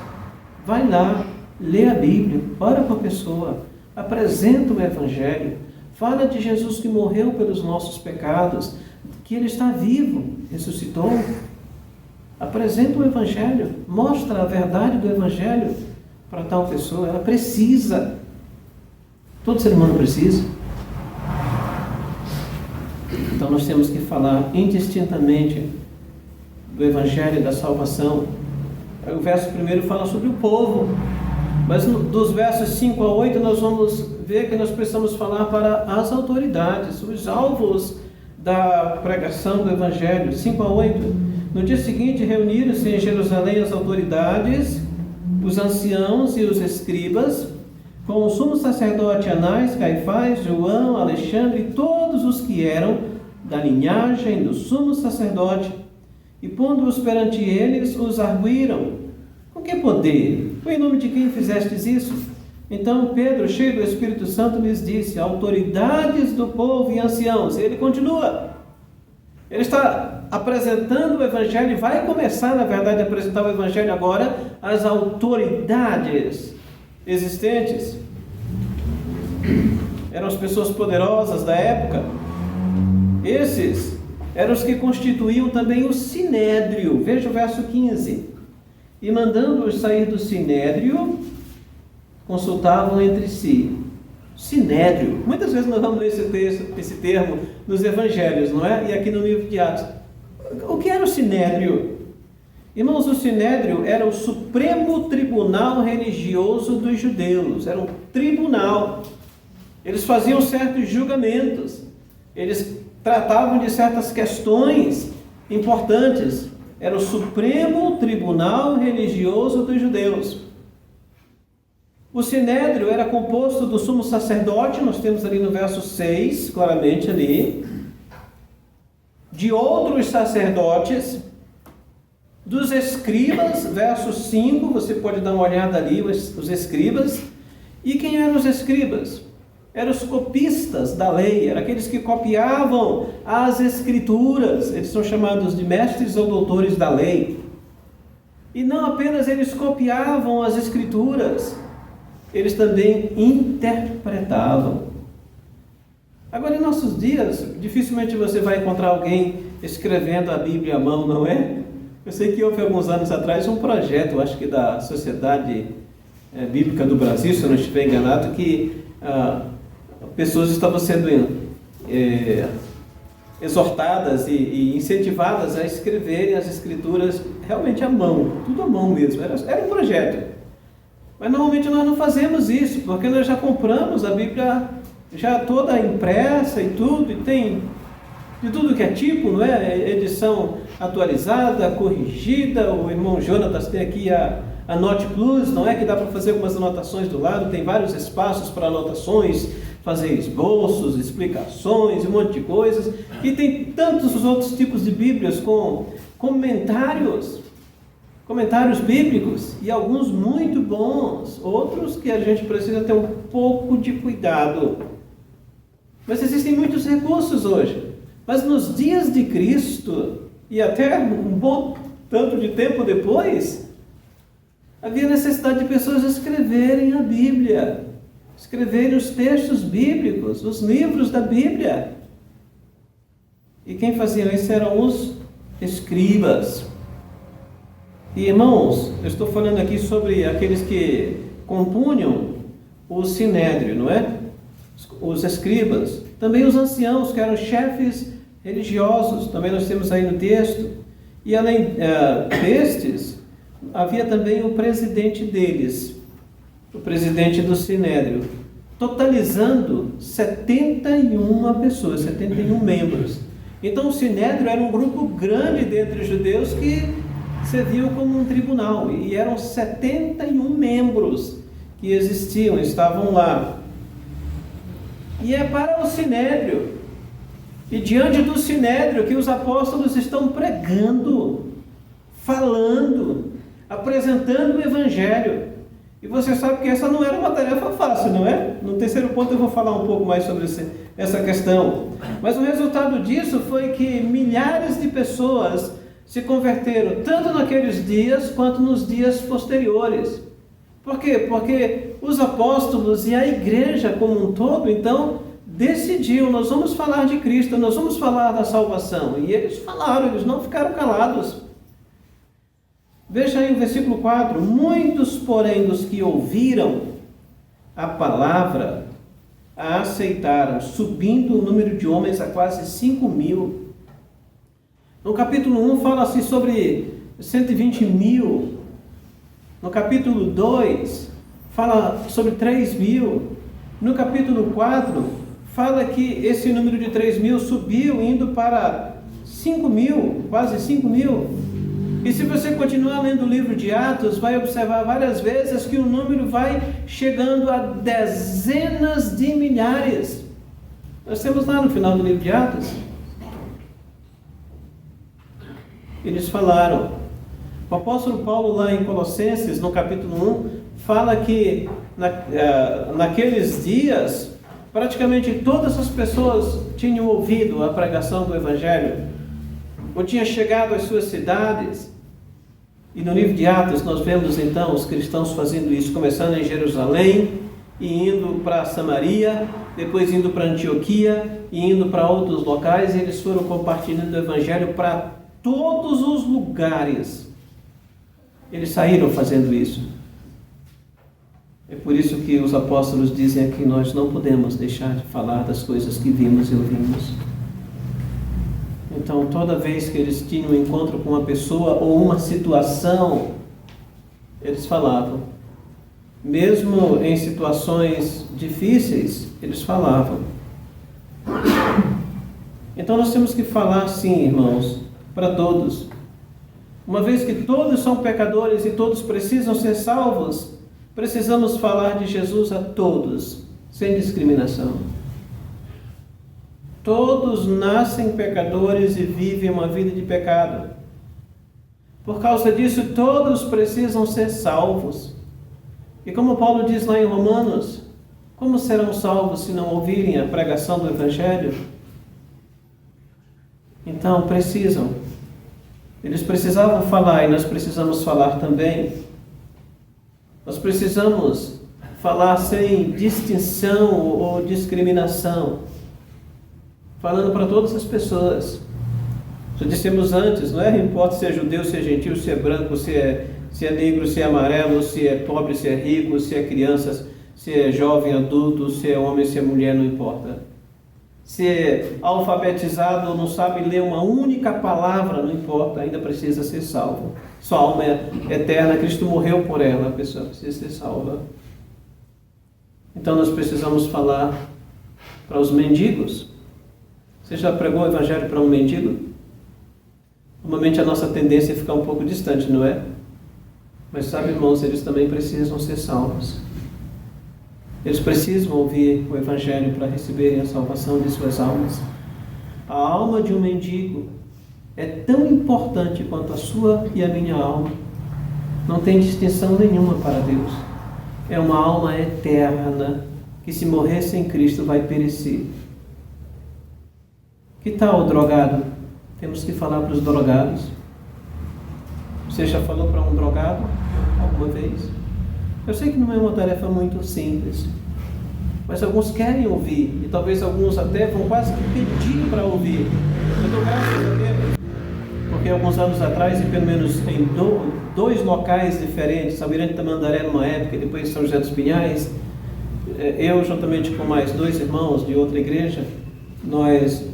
Vai lá, lê a Bíblia, ora com a pessoa, apresenta o Evangelho, fala de Jesus que morreu pelos nossos pecados, que Ele está vivo, ressuscitou. Apresenta o Evangelho, mostra a verdade do Evangelho para tal pessoa. Ela precisa. Todo ser humano precisa. Então nós temos que falar indistintamente do Evangelho da salvação. O verso 1 fala sobre o povo, mas dos versos 5 a 8 nós vamos ver que nós precisamos falar para as autoridades, os alvos da pregação do Evangelho. 5 a 8. No dia seguinte reuniram-se em Jerusalém as autoridades, os anciãos e os escribas, com o sumo sacerdote Anás, Caifás, João, Alexandre e todos os que eram da linhagem do sumo sacerdote. E pondo-os perante eles, os arguíram: com que poder? Foi em nome de quem fizestes isso? Então Pedro, cheio do Espírito Santo, lhes disse: autoridades do povo e anciãos. E ele continua. Ele está apresentando o Evangelho e vai começar, na verdade, a apresentar o Evangelho agora às autoridades existentes. Eram as pessoas poderosas da época. Esses eram os que constituíam também o Sinédrio. Veja o verso 15. E mandando-os sair do Sinédrio, consultavam entre si. Sinédrio. Muitas vezes nós vamos ler esse termo nos Evangelhos, não é? E aqui no livro de Atos. O que era o Sinédrio? Irmãos, o Sinédrio era o Supremo Tribunal Religioso dos judeus. Era um tribunal. Eles faziam certos julgamentos. Eles tratavam de certas questões importantes. Era o Supremo Tribunal Religioso dos judeus. O Sinédrio era composto do sumo sacerdote, nós temos ali no verso 6, claramente ali, de outros sacerdotes, dos escribas, verso 5, você pode dar uma olhada ali, os escribas. E quem eram os escribas? Eram os copistas da lei, eram aqueles que copiavam as escrituras. Eles são chamados de mestres ou doutores da lei. E não apenas eles copiavam as escrituras, eles também interpretavam. Agora, em nossos dias, dificilmente você vai encontrar alguém escrevendo a Bíblia à mão, não é? Eu sei que houve alguns anos atrás um projeto, acho que da Sociedade Bíblica do Brasil, se eu não estiver enganado, que pessoas estavam sendo exortadas e incentivadas a escreverem as escrituras realmente à mão, tudo à mão mesmo, era um projeto. Mas normalmente nós não fazemos isso, porque nós já compramos a Bíblia já toda impressa e tudo, e tem de tudo que é tipo, não é? Edição atualizada, corrigida. O irmão Jonatas tem aqui a Note Plus, não é? Que dá para fazer algumas anotações do lado, tem vários espaços para anotações, fazer esboços, explicações, um monte de coisas. E tem tantos outros tipos de Bíblias com comentários bíblicos, e alguns muito bons, outros que a gente precisa ter um pouco de cuidado. Mas existem muitos recursos hoje. Mas nos dias de Cristo, e até um bom tanto de tempo depois, havia necessidade de pessoas escreverem a Bíblia, escreverem os textos bíblicos, os livros da Bíblia. E quem fazia isso eram os escribas. E irmãos, eu estou falando aqui sobre aqueles que compunham o sinédrio, não é? Os escribas, também os anciãos, que eram chefes religiosos, também nós temos aí no texto. E além destes, havia também o presidente deles, o presidente do sinédrio, totalizando 71 pessoas, 71 membros. Então o sinédrio era um grupo grande dentre os judeus que serviu como um tribunal, e eram 71 membros que existiam, estavam lá. E é para o sinédrio, e diante do sinédrio, que os apóstolos estão pregando, falando, apresentando o evangelho. E você sabe que essa não era uma tarefa fácil, não é? No terceiro ponto eu vou falar um pouco mais sobre essa questão. Mas o resultado disso foi que milhares de pessoas se converteram, tanto naqueles dias quanto nos dias posteriores. Por quê? Porque os apóstolos e a igreja como um todo, então, decidiu, nós vamos falar de Cristo, nós vamos falar da salvação. E eles falaram, eles não ficaram calados. Veja aí o versículo 4. Muitos, porém, dos que ouviram a palavra, a aceitaram, subindo o número de homens a quase 5.000. No capítulo 1 fala assim sobre 120.000. No capítulo 2 fala sobre 3.000. No capítulo 4 fala que esse número de 3.000 subiu, indo para 5.000, quase 5.000. E se você continuar lendo o livro de Atos, vai observar várias vezes que o número vai chegando a dezenas de milhares. Nós temos lá no final do livro de Atos. Eles falaram. O apóstolo Paulo lá em Colossenses, no capítulo 1, fala que naqueles dias, praticamente todas as pessoas tinham ouvido a pregação do Evangelho, ou tinham chegado às suas cidades. E no livro de Atos nós vemos então os cristãos fazendo isso, começando em Jerusalém, e indo para Samaria, depois indo para Antioquia, e indo para outros locais, e eles foram compartilhando o Evangelho para todos os lugares. Eles saíram fazendo isso. É por isso que os apóstolos dizem aqui, nós não podemos deixar de falar das coisas que vimos e ouvimos. Então, toda vez que eles tinham um encontro com uma pessoa ou uma situação, eles falavam. Mesmo em situações difíceis, eles falavam. Então, nós temos que falar sim, irmãos, para todos. Uma vez que todos são pecadores e todos precisam ser salvos, precisamos falar de Jesus a todos, sem discriminação. Todos nascem pecadores e vivem uma vida de pecado. Por causa disso, todos precisam ser salvos. E como Paulo diz lá em Romanos, como serão salvos se não ouvirem a pregação do Evangelho? Então, precisam. Eles precisavam falar e nós precisamos falar também. Nós precisamos falar sem distinção ou discriminação, falando para todas as pessoas. Já dissemos antes, não é? Não importa se é judeu, se é gentil, se é branco, se é negro, se é amarelo, se é pobre, se é rico, se é criança, se é jovem, adulto, se é homem, se é mulher, não importa. Se é alfabetizado ou não sabe ler uma única palavra, não importa, ainda precisa ser salvo. Sua alma é eterna, Cristo morreu por ela, a pessoa precisa ser salva. Então nós precisamos falar para os mendigos. Você já pregou o Evangelho para um mendigo? Normalmente a nossa tendência é ficar um pouco distante, não é? Mas sabe, irmãos, eles também precisam ser salvos. Eles precisam ouvir o Evangelho para receberem a salvação de suas almas. A alma de um mendigo é tão importante quanto a sua e a minha alma. Não tem distinção nenhuma para Deus. É uma alma eterna que, se morrer sem Cristo, vai perecer. Que tal o drogado? Temos que falar para os drogados. Você já falou para um drogado alguma vez? Eu sei que não é uma tarefa muito simples, mas alguns querem ouvir, e talvez alguns até vão quase que pedir para ouvir. Eu dou graças a Deus, porque alguns anos atrás, e pelo menos em dois locais diferentes, Almirante Tamandaré numa época, e depois São José dos Pinhais, eu, juntamente com mais 2 irmãos de outra igreja, nós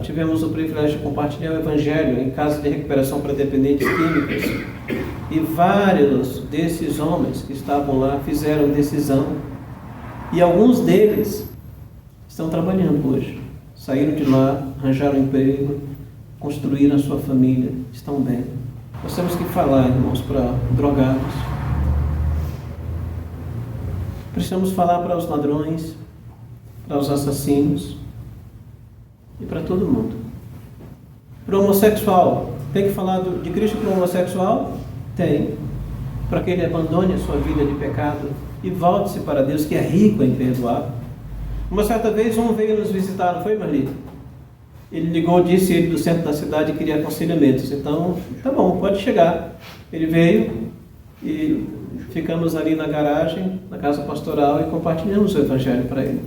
tivemos o privilégio de compartilhar o Evangelho em casa de recuperação para dependentes químicos. E vários desses homens que estavam lá fizeram decisão. E alguns deles estão trabalhando hoje. Saíram de lá, arranjaram emprego, construíram a sua família, estão bem. Nós temos que falar, irmãos, para drogados. Precisamos falar para os ladrões, para os assassinos e para todo mundo. Para o homossexual, tem que falar de Cristo para o homossexual? Tem. Para que ele abandone a sua vida de pecado e volte-se para Deus, que é rico em perdoar. Uma certa vez um veio nos visitar, não foi, Marli? Ele ligou, disse ele do centro da cidade e queria aconselhamentos. Então, tá bom, pode chegar. Ele veio e ficamos ali na garagem, na casa pastoral, e compartilhamos o Evangelho para ele.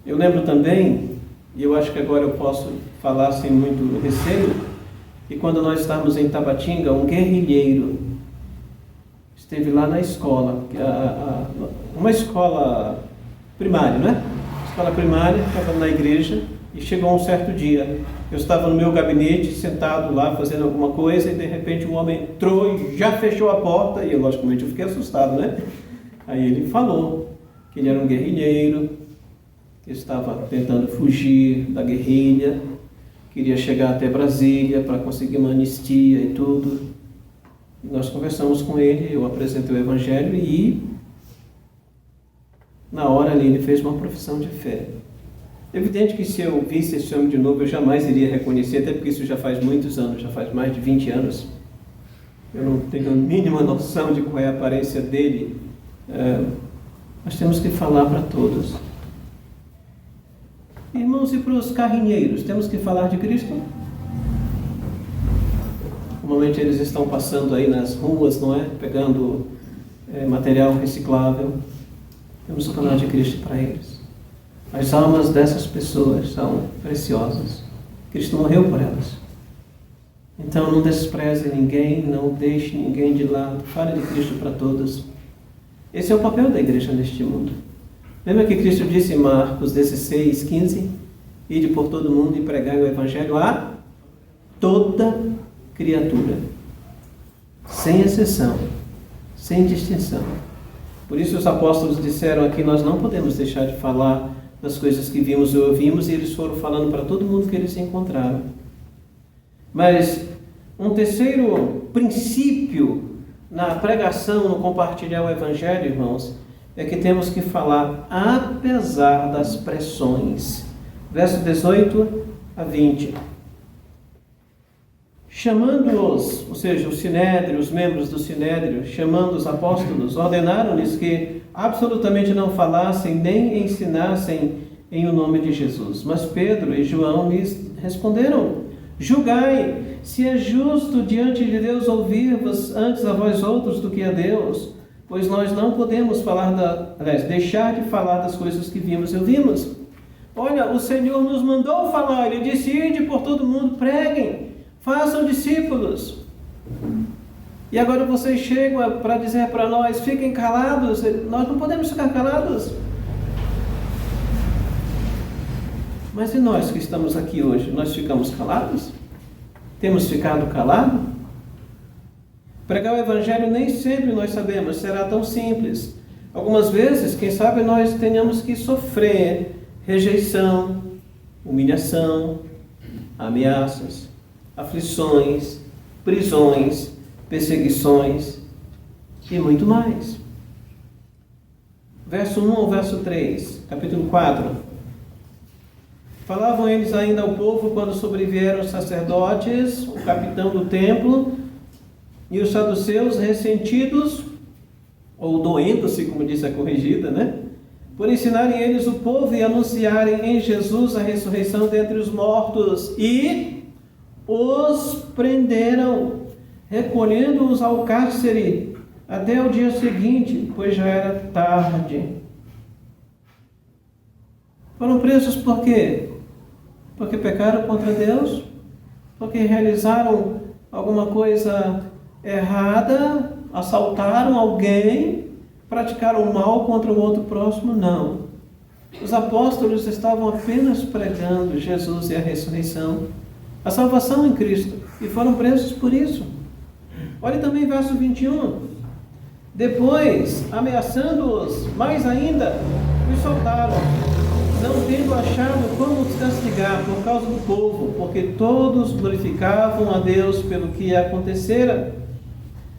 Eu lembro também, e eu acho que agora eu posso falar sem muito receio, que quando nós estávamos em Tabatinga, um guerrilheiro esteve lá na escola, uma escola primária, né? Escola primária, estava na igreja, e chegou um certo dia. Eu estava no meu gabinete, sentado lá, fazendo alguma coisa, e de repente um homem entrou e já fechou a porta, e eu, logicamente, eu fiquei assustado, né? Aí ele falou que ele era um guerrilheiro, que estava tentando fugir da guerrilha, queria chegar até Brasília para conseguir uma anistia e tudo. E nós conversamos com ele, eu apresentei o Evangelho e na hora ali ele fez uma profissão de fé. Evidente que se eu visse esse homem de novo, eu jamais iria reconhecer, até porque isso já faz muitos anos, já faz mais de 20 anos. Eu não tenho a mínima noção de qual é a aparência dele. Nós temos que falar para todos. Irmãos, e para os carrinheiros, temos que falar de Cristo? Normalmente eles estão passando aí nas ruas, não é? Pegando material reciclável. Temos que falar de Cristo para eles. As almas dessas pessoas são preciosas. Cristo morreu por elas. Então não despreze ninguém, não deixe ninguém de lado. Fale de Cristo para todos. Esse é o papel da igreja neste mundo. Lembra que Cristo disse em Marcos 16:15? Ide por todo mundo e pregai o Evangelho a toda criatura. Sem exceção, sem distinção. Por isso os apóstolos disseram aqui, nós não podemos deixar de falar das coisas que vimos e ouvimos, e eles foram falando para todo mundo que eles encontraram. Mas um terceiro princípio na pregação, no compartilhar o Evangelho, irmãos, é que temos que falar apesar das pressões. Verso 18 a 20. Chamando-os, ou seja, o Sinédrio, os membros do Sinédrio, chamando os apóstolos, ordenaram-lhes que absolutamente não falassem nem ensinassem em o nome de Jesus. Mas Pedro e João lhes responderam: julgai se é justo diante de Deus ouvir-vos antes a vós outros do que a Deus, pois nós não podemos deixar de falar das coisas que vimos e ouvimos. Olha, o Senhor nos mandou falar, Ele disse: ide por todo mundo, preguem, façam discípulos. E agora vocês chegam para dizer para nós, fiquem calados. Nós não podemos ficar calados. Mas e nós que estamos aqui hoje, nós ficamos calados? Temos ficado calados? Pregar o Evangelho nem sempre nós sabemos, será tão simples. Algumas vezes, quem sabe, nós tenhamos que sofrer rejeição, humilhação, ameaças, aflições, prisões, perseguições e muito mais. Verso 1 ao verso 3, capítulo 4. Falavam eles ainda ao povo quando sobrevieram os sacerdotes, o capitão do templo e os saduceus, ressentidos, ou doendo-se, como diz a corrigida, né? Por ensinarem eles o povo e anunciarem em Jesus a ressurreição dentre os mortos, e os prenderam, recolhendo-os ao cárcere até o dia seguinte, pois já era tarde. Foram presos por quê? Porque pecaram contra Deus? Porque realizaram alguma coisa errada? Assaltaram alguém? praticaram o mal contra o outro próximo? Não. Os apóstolos estavam apenas pregando Jesus e a ressurreição, a salvação em Cristo, e foram presos por isso. Olhe também verso 21. Depois, ameaçando-os mais ainda, os soltaram, não tendo achado como os castigar por causa do povo, porque todos glorificavam a Deus pelo que acontecera.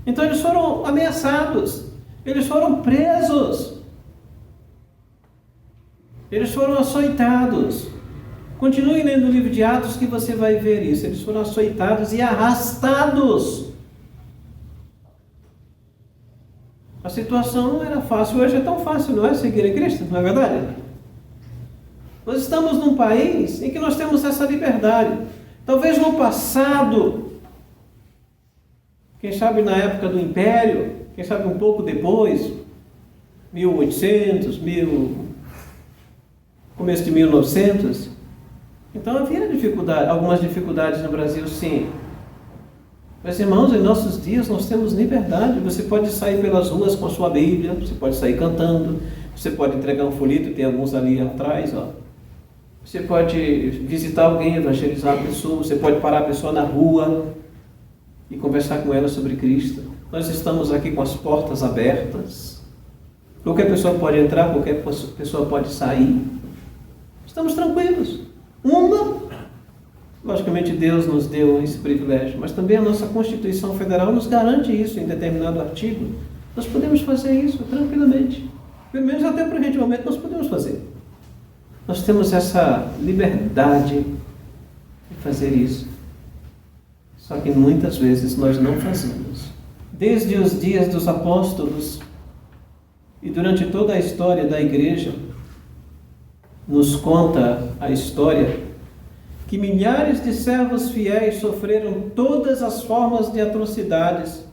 Então eles foram ameaçados, eles foram presos, eles foram açoitados. Continue lendo o livro de Atos que você vai ver isso. Eles foram açoitados e arrastados. A situação não era fácil. Hoje é tão fácil, não é? Seguir a Cristo, não é verdade? Nós estamos num país em que nós temos essa liberdade. Talvez no passado, quem sabe na época do Império, quem sabe um pouco depois, 1800, começo de 1900, então havia algumas dificuldades no Brasil, sim. Mas, irmãos, em nossos dias nós temos liberdade. Você pode sair pelas ruas com a sua Bíblia, você pode sair cantando, você pode entregar um folheto, tem alguns ali atrás, ó. Você pode visitar alguém, evangelizar a pessoa, você pode parar a pessoa na rua e conversar com ela sobre Cristo. Nós estamos aqui com as portas abertas. Qualquer pessoa pode entrar, qualquer pessoa pode sair. Estamos tranquilos. Logicamente Deus nos deu esse privilégio, mas também a nossa Constituição Federal nos garante isso em determinado artigo. Nós podemos fazer isso tranquilamente. Pelo menos até o presente momento nós podemos fazer. Nós temos essa liberdade de fazer isso. Só que muitas vezes nós não fazemos. Desde os dias dos apóstolos e durante toda a história da igreja, nos conta a história que milhares de servos fiéis sofreram todas as formas de atrocidades,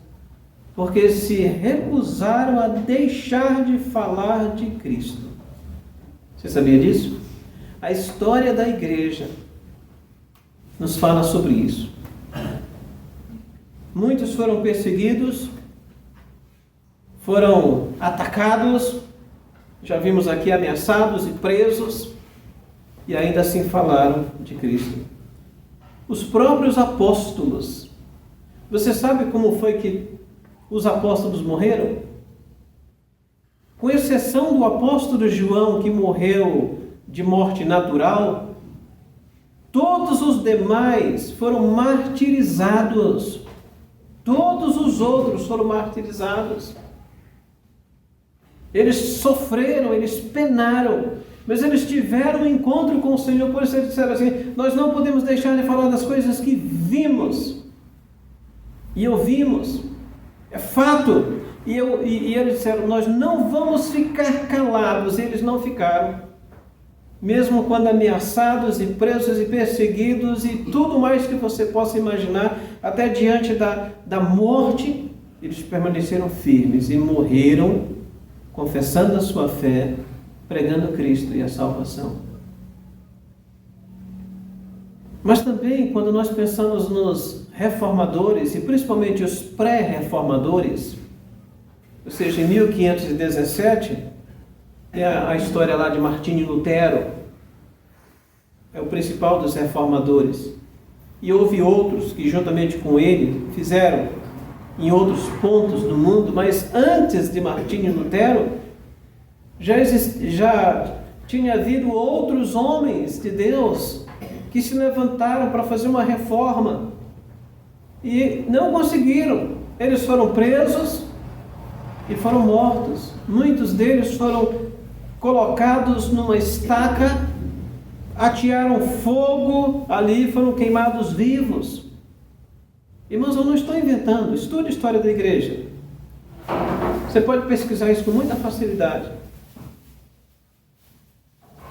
porque se recusaram a deixar de falar de Cristo. Você sabia disso? A história da igreja nos fala sobre isso. Muitos foram perseguidos, foram atacados, já vimos aqui ameaçados e presos, e ainda assim falaram de Cristo. Os próprios apóstolos. Você sabe como foi que os apóstolos morreram? Com exceção do apóstolo João, que morreu de morte natural, todos os demais foram martirizados. Todos os outros foram martirizados. Eles sofreram, eles penaram, mas eles tiveram um encontro com o Senhor. Por isso eles disseram assim: nós não podemos deixar de falar das coisas que vimos e ouvimos. É fato. E eles disseram: nós não vamos ficar calados. E eles não ficaram. Mesmo quando ameaçados e presos e perseguidos e tudo mais que você possa imaginar, até diante da morte, eles permaneceram firmes e morreram confessando a sua fé, pregando Cristo e a salvação. Mas também, quando nós pensamos nos reformadores, e principalmente os pré-reformadores, ou seja, em 1517, tem a história lá de Martinho Lutero, é o principal dos reformadores. E houve outros que, juntamente com ele, fizeram em outros pontos do mundo, mas antes de Martinho Lutero, já tinha havido outros homens de Deus que se levantaram para fazer uma reforma e não conseguiram. Eles foram presos e foram mortos. Muitos deles foram colocados numa estaca, atearam fogo ali, foram queimados vivos. Irmãos, eu não estou inventando. Estude a história da igreja. Você pode pesquisar isso com muita facilidade.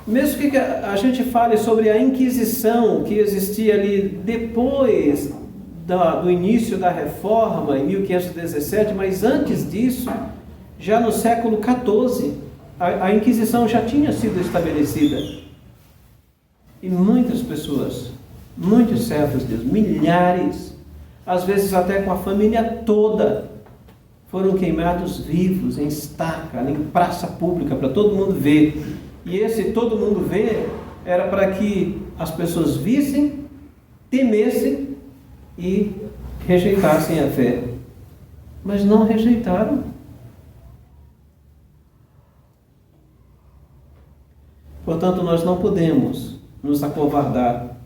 Mesmo que a gente fale sobre a Inquisição que existia ali depois do início da Reforma, em 1517, mas antes disso, já no século XIV, a Inquisição já tinha sido estabelecida. E muitas pessoas, muitos servos de Deus, milhares, às vezes até com a família toda, foram queimados vivos em estaca, em praça pública, para todo mundo ver. E esse todo mundo ver era para que as pessoas vissem, temessem e rejeitassem a fé. Mas não rejeitaram. Portanto, nós não podemos nos acovardar,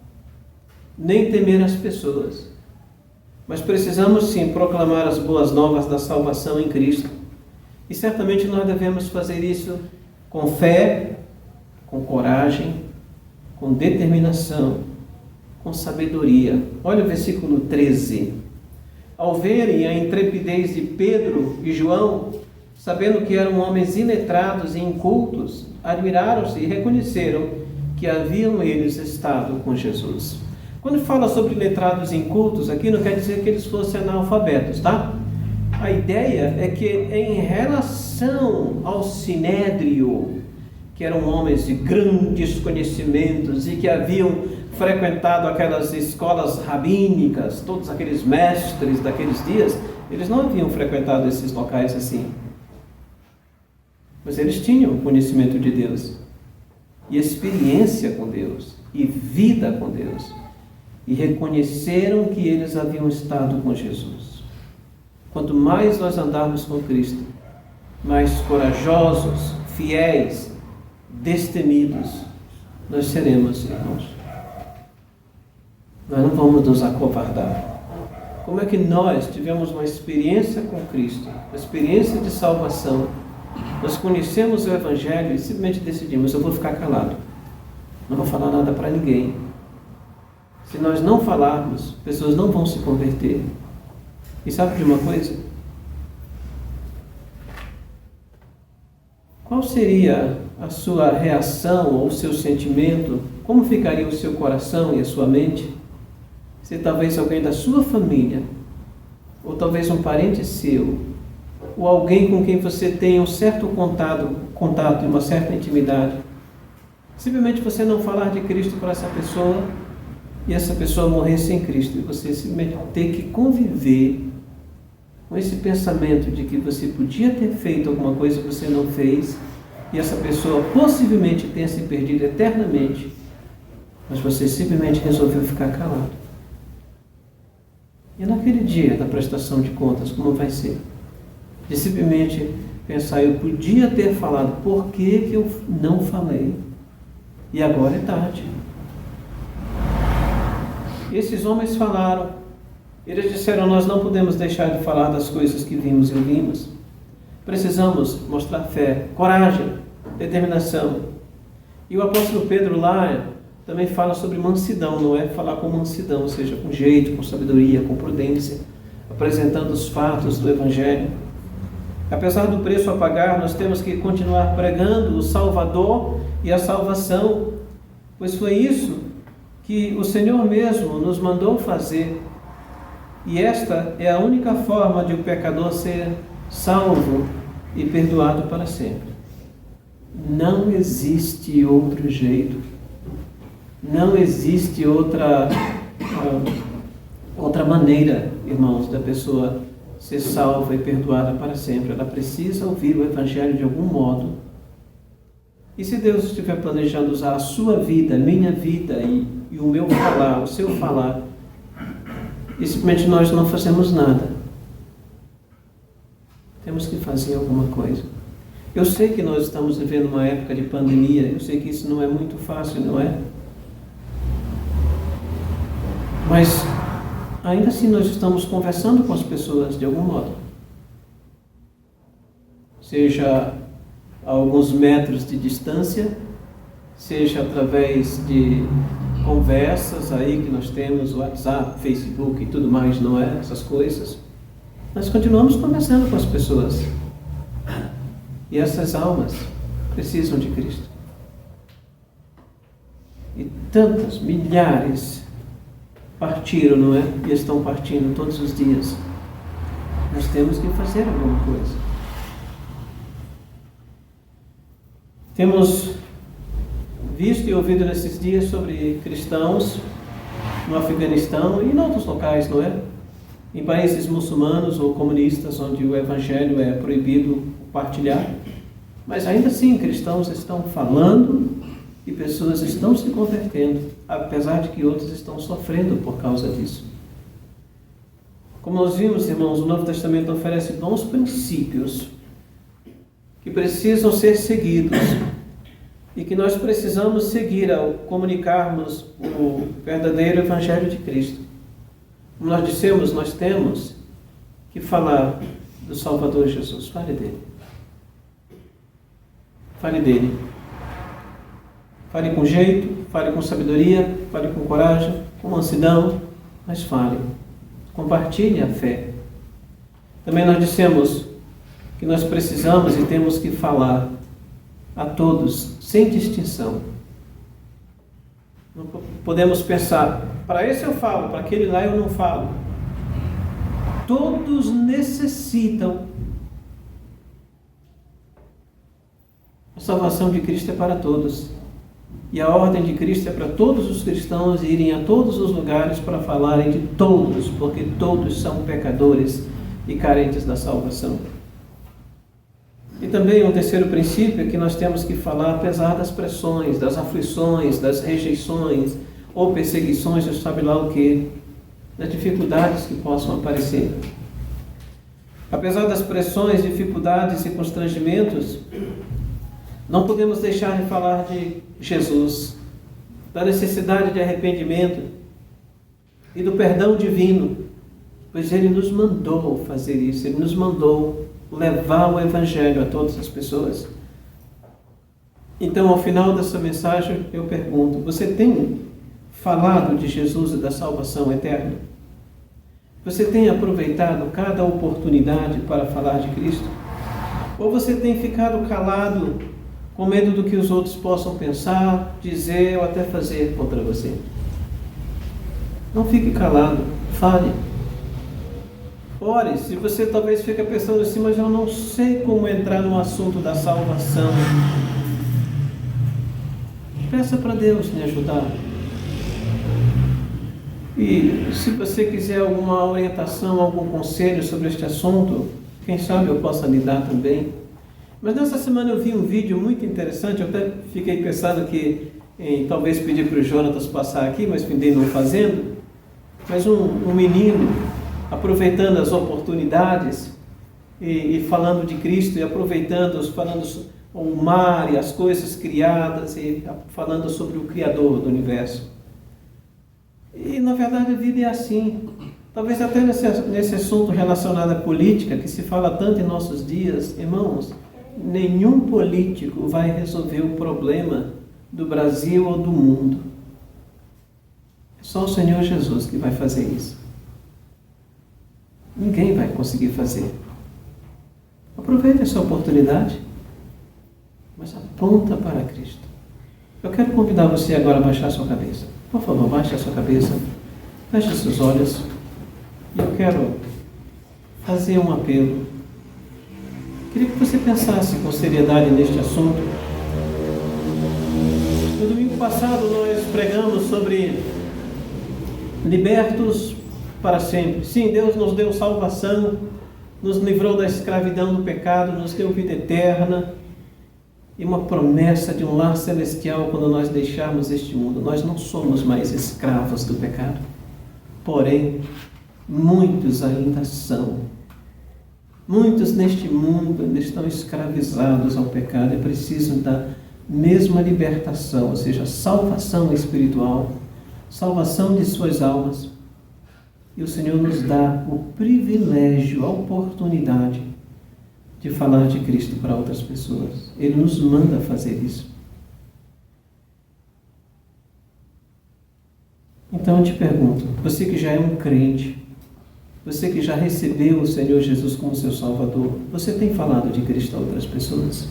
nem temer as pessoas. Mas precisamos sim proclamar as boas novas da salvação em Cristo. E certamente nós devemos fazer isso com fé, com coragem, com determinação, com sabedoria. Olha o versículo 13. Ao verem a intrepidez de Pedro e João, sabendo que eram homens iletrados e incultos, admiraram-se e reconheceram que haviam eles estado com Jesus. Quando fala sobre letrados e incultos, aqui não quer dizer que eles fossem analfabetos, tá? A ideia é que em relação ao sinédrio, que eram homens de grandes conhecimentos e que haviam frequentado aquelas escolas rabínicas, todos aqueles mestres daqueles dias, eles não haviam frequentado esses locais assim. Mas eles tinham conhecimento de Deus, e experiência com Deus, e vida com Deus, e reconheceram que eles haviam estado com Jesus. Quanto mais nós andarmos com Cristo, mais corajosos, fiéis, destemidos nós seremos, irmãos. Nós não vamos nos acovardar. Como é que nós tivemos uma experiência com Cristo, uma experiência de salvação, nós conhecemos o Evangelho e simplesmente decidimos, eu vou ficar calado, não vou falar nada para ninguém. Se nós não falarmos, pessoas não vão se converter. E sabe de uma coisa? Qual seria a sua reação ou o seu sentimento? Como ficaria o seu coração e a sua mente se talvez alguém da sua família, ou talvez um parente seu, ou alguém com quem você tenha um certo contato e uma certa intimidade, simplesmente você não falar de Cristo para essa pessoa e essa pessoa morrer sem Cristo, e você simplesmente ter que conviver com esse pensamento de que você podia ter feito alguma coisa que você não fez e essa pessoa possivelmente tenha se perdido eternamente, mas você simplesmente resolveu ficar calado. E naquele dia da prestação de contas, como vai ser? De simplesmente pensar, eu podia ter falado, por que eu não falei? E agora é tarde. Esses homens falaram, eles disseram, nós não podemos deixar de falar das coisas que vimos e ouvimos. Precisamos mostrar fé, coragem, determinação. E o apóstolo Pedro lá também fala sobre mansidão, não é falar com mansidão, ou seja, com jeito, com sabedoria, com prudência, apresentando os fatos do Evangelho. Apesar do preço a pagar, nós temos que continuar pregando o Salvador e a salvação, pois foi isso que o Senhor mesmo nos mandou fazer. E esta é a única forma de o pecador ser salvo e perdoado para sempre. Não existe outro jeito. Não existe outra maneira, irmãos, da pessoa ser salva e perdoada para sempre. Ela precisa ouvir o Evangelho de algum modo. E se Deus estiver planejando usar a sua vida, a minha vida e o meu falar, o seu falar, e simplesmente nós não fazemos nada, temos que fazer alguma coisa. Eu sei que nós estamos vivendo uma época de pandemia, eu sei que isso não é muito fácil, não é? Mas ainda assim nós estamos conversando com as pessoas de algum modo. Seja a alguns metros de distância, seja através de conversas aí que nós temos, WhatsApp, Facebook e tudo mais, não é? Essas coisas. Nós continuamos conversando com as pessoas. E essas almas precisam de Cristo. E tantas, milhares partiram, não é? E estão partindo todos os dias. Nós temos que fazer alguma coisa. Temos visto e ouvido nesses dias sobre cristãos no Afeganistão e em outros locais, não é? em países muçulmanos ou comunistas, onde o evangelho é proibido compartilhar, mas ainda assim cristãos estão falando e pessoas estão se convertendo, apesar de que outros estão sofrendo por causa disso. Como nós vimos, irmãos, o Novo Testamento oferece bons princípios que precisam ser seguidos e que nós precisamos seguir ao comunicarmos o verdadeiro Evangelho de Cristo. Como nós dissemos, nós temos que falar do Salvador Jesus. Fale dele. Fale dele. Fale com jeito, fale com sabedoria, fale com coragem, com mansidão, mas fale. Compartilhe a fé. Também nós dissemos que nós precisamos e temos que falar a todos, sem distinção. Não podemos pensar, para esse eu falo, para aquele lá eu não falo. Todos necessitam. A salvação de Cristo é para todos. E a ordem de Cristo é para todos os cristãos irem a todos os lugares para falarem de todos, porque todos são pecadores e carentes da salvação. E também um terceiro princípio é que nós temos que falar apesar das pressões, das aflições, das rejeições ou perseguições, ou sabe lá o que, das dificuldades que possam aparecer. Apesar das pressões, dificuldades e constrangimentos, não podemos deixar de falar de Jesus, da necessidade de arrependimento e do perdão divino, pois Ele nos mandou fazer isso, Ele nos mandou levar o Evangelho a todas as pessoas. Então, ao final dessa mensagem, eu pergunto, você tem falado de Jesus e da salvação eterna? Você tem aproveitado cada oportunidade para falar de Cristo? Ou você tem ficado calado com medo do que os outros possam pensar, dizer ou até fazer contra você? Não fique calado, fale. Ore, se você talvez fique pensando assim, mas eu não sei como entrar no assunto da salvação. Peça para Deus me ajudar. E se você quiser alguma orientação, algum conselho sobre este assunto, quem sabe eu possa lhe dar também. Mas nessa semana eu vi um vídeo muito interessante, eu até fiquei pensando que talvez pedir para o Jonatas passar aqui, mas findei não fazendo. Mas um menino, aproveitando as oportunidades e falando de Cristo, e falando o mar e as coisas criadas, e falando sobre o Criador do universo. E na verdade a vida é assim. Talvez até nesse assunto relacionado à política, que se fala tanto em nossos dias, irmãos, nenhum político vai resolver o problema do Brasil ou do mundo. É só o Senhor Jesus que vai fazer isso. Ninguém vai conseguir fazer. Aproveite essa oportunidade, mas aponta para Cristo. Eu quero convidar você agora a baixar a sua cabeça. Por favor, baixe a sua cabeça, feche os seus olhos. E eu quero fazer um apelo. Queria que você pensasse com seriedade neste assunto. No domingo passado nós pregamos sobre libertos para sempre. Sim, Deus nos deu salvação, nos livrou da escravidão do pecado, nos deu vida eterna e uma promessa de um lar celestial quando nós deixarmos este mundo. Nós não somos mais escravos do pecado, porém, muitos ainda são. Muitos neste mundo ainda estão escravizados ao pecado e precisam da mesma libertação, ou seja, salvação espiritual, salvação de suas almas. E o Senhor nos dá o privilégio, a oportunidade de falar de Cristo para outras pessoas. Ele nos manda fazer isso. Então eu te pergunto, você que já é um crente, você que já recebeu o Senhor Jesus como seu Salvador, você tem falado de Cristo a outras pessoas?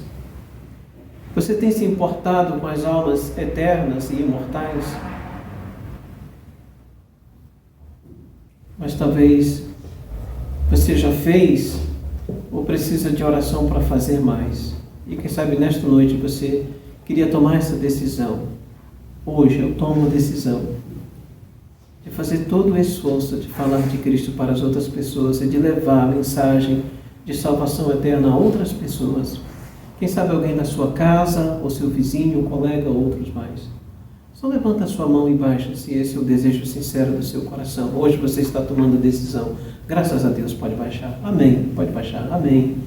Você tem se importado com as almas eternas e imortais? Mas talvez você já fez ou precisa de oração para fazer mais. E quem sabe nesta noite você queria tomar essa decisão. Hoje eu tomo a decisão de fazer todo o esforço de falar de Cristo para as outras pessoas e de levar a mensagem de salvação eterna a outras pessoas. Quem sabe alguém da sua casa, ou seu vizinho, colega, ou outros mais. Só levanta a sua mão e baixa, se esse é o desejo sincero do seu coração. Hoje você está tomando a decisão. Graças a Deus, pode baixar. Amém. Pode baixar. Amém.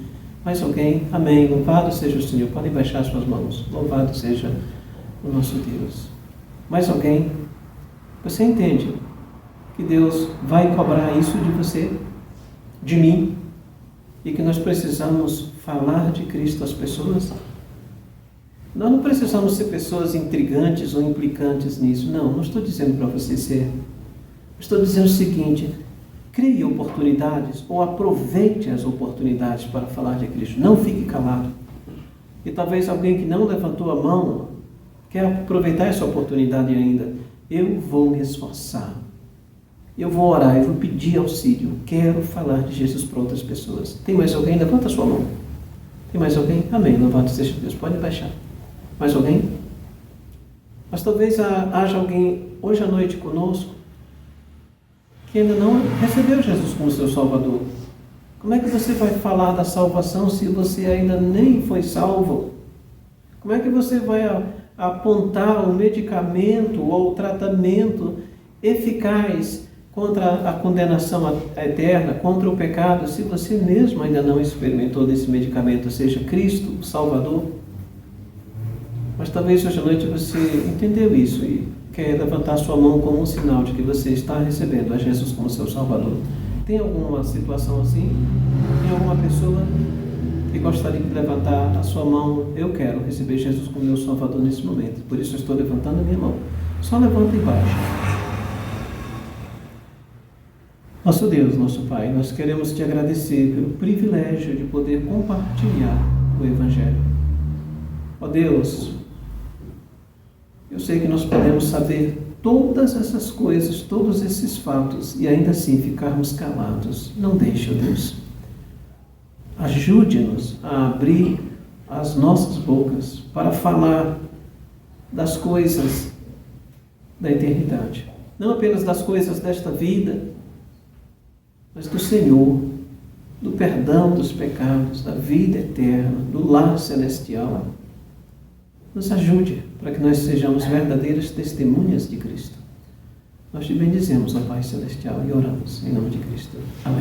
Mais alguém? Amém. Louvado seja o Senhor. Podem baixar suas mãos. Louvado seja o nosso Deus. Mais alguém? Você entende que Deus vai cobrar isso de você, de mim, e que nós precisamos falar de Cristo às pessoas? Nós não precisamos ser pessoas intrigantes ou implicantes nisso. Não estou dizendo para você ser. Estou dizendo o seguinte: crie oportunidades ou aproveite as oportunidades para falar de Cristo. Não fique calado. E talvez alguém que não levantou a mão quer aproveitar essa oportunidade ainda. Eu vou me esforçar. Eu vou orar, eu vou pedir auxílio. Quero falar de Jesus para outras pessoas. Tem mais alguém? Levanta a sua mão. Tem mais alguém? Amém. Louvado seja Deus. Pode baixar. Mais alguém? Mas talvez haja alguém hoje à noite conosco que ainda não recebeu Jesus como seu Salvador. Como é que você vai falar da salvação se você ainda nem foi salvo? Como é que você vai apontar o medicamento ou o tratamento eficaz contra a condenação eterna, contra o pecado, se você mesmo ainda não experimentou desse medicamento, seja Cristo, o Salvador? Mas talvez hoje à noite você entendeu isso e quer levantar sua mão como um sinal de que você está recebendo a Jesus como seu Salvador. Tem alguma situação assim? Tem alguma pessoa que gostaria de levantar a sua mão? Eu quero receber Jesus como meu Salvador nesse momento, por isso eu estou levantando a minha mão. Só levanta e baixa. Nosso Deus, nosso Pai, nós queremos te agradecer pelo privilégio de poder compartilhar o Evangelho. Ó Deus, eu sei que nós podemos saber todas essas coisas, todos esses fatos, e ainda assim ficarmos calados. Não deixe, ó Deus. Ajude-nos a abrir as nossas bocas para falar das coisas da eternidade. Não apenas das coisas desta vida, mas do Senhor, do perdão dos pecados, da vida eterna, do lar celestial. Nos ajude para que nós sejamos verdadeiras testemunhas de Cristo. Nós te bendizemos, ó Pai Celestial, e oramos em nome de Cristo. Amém.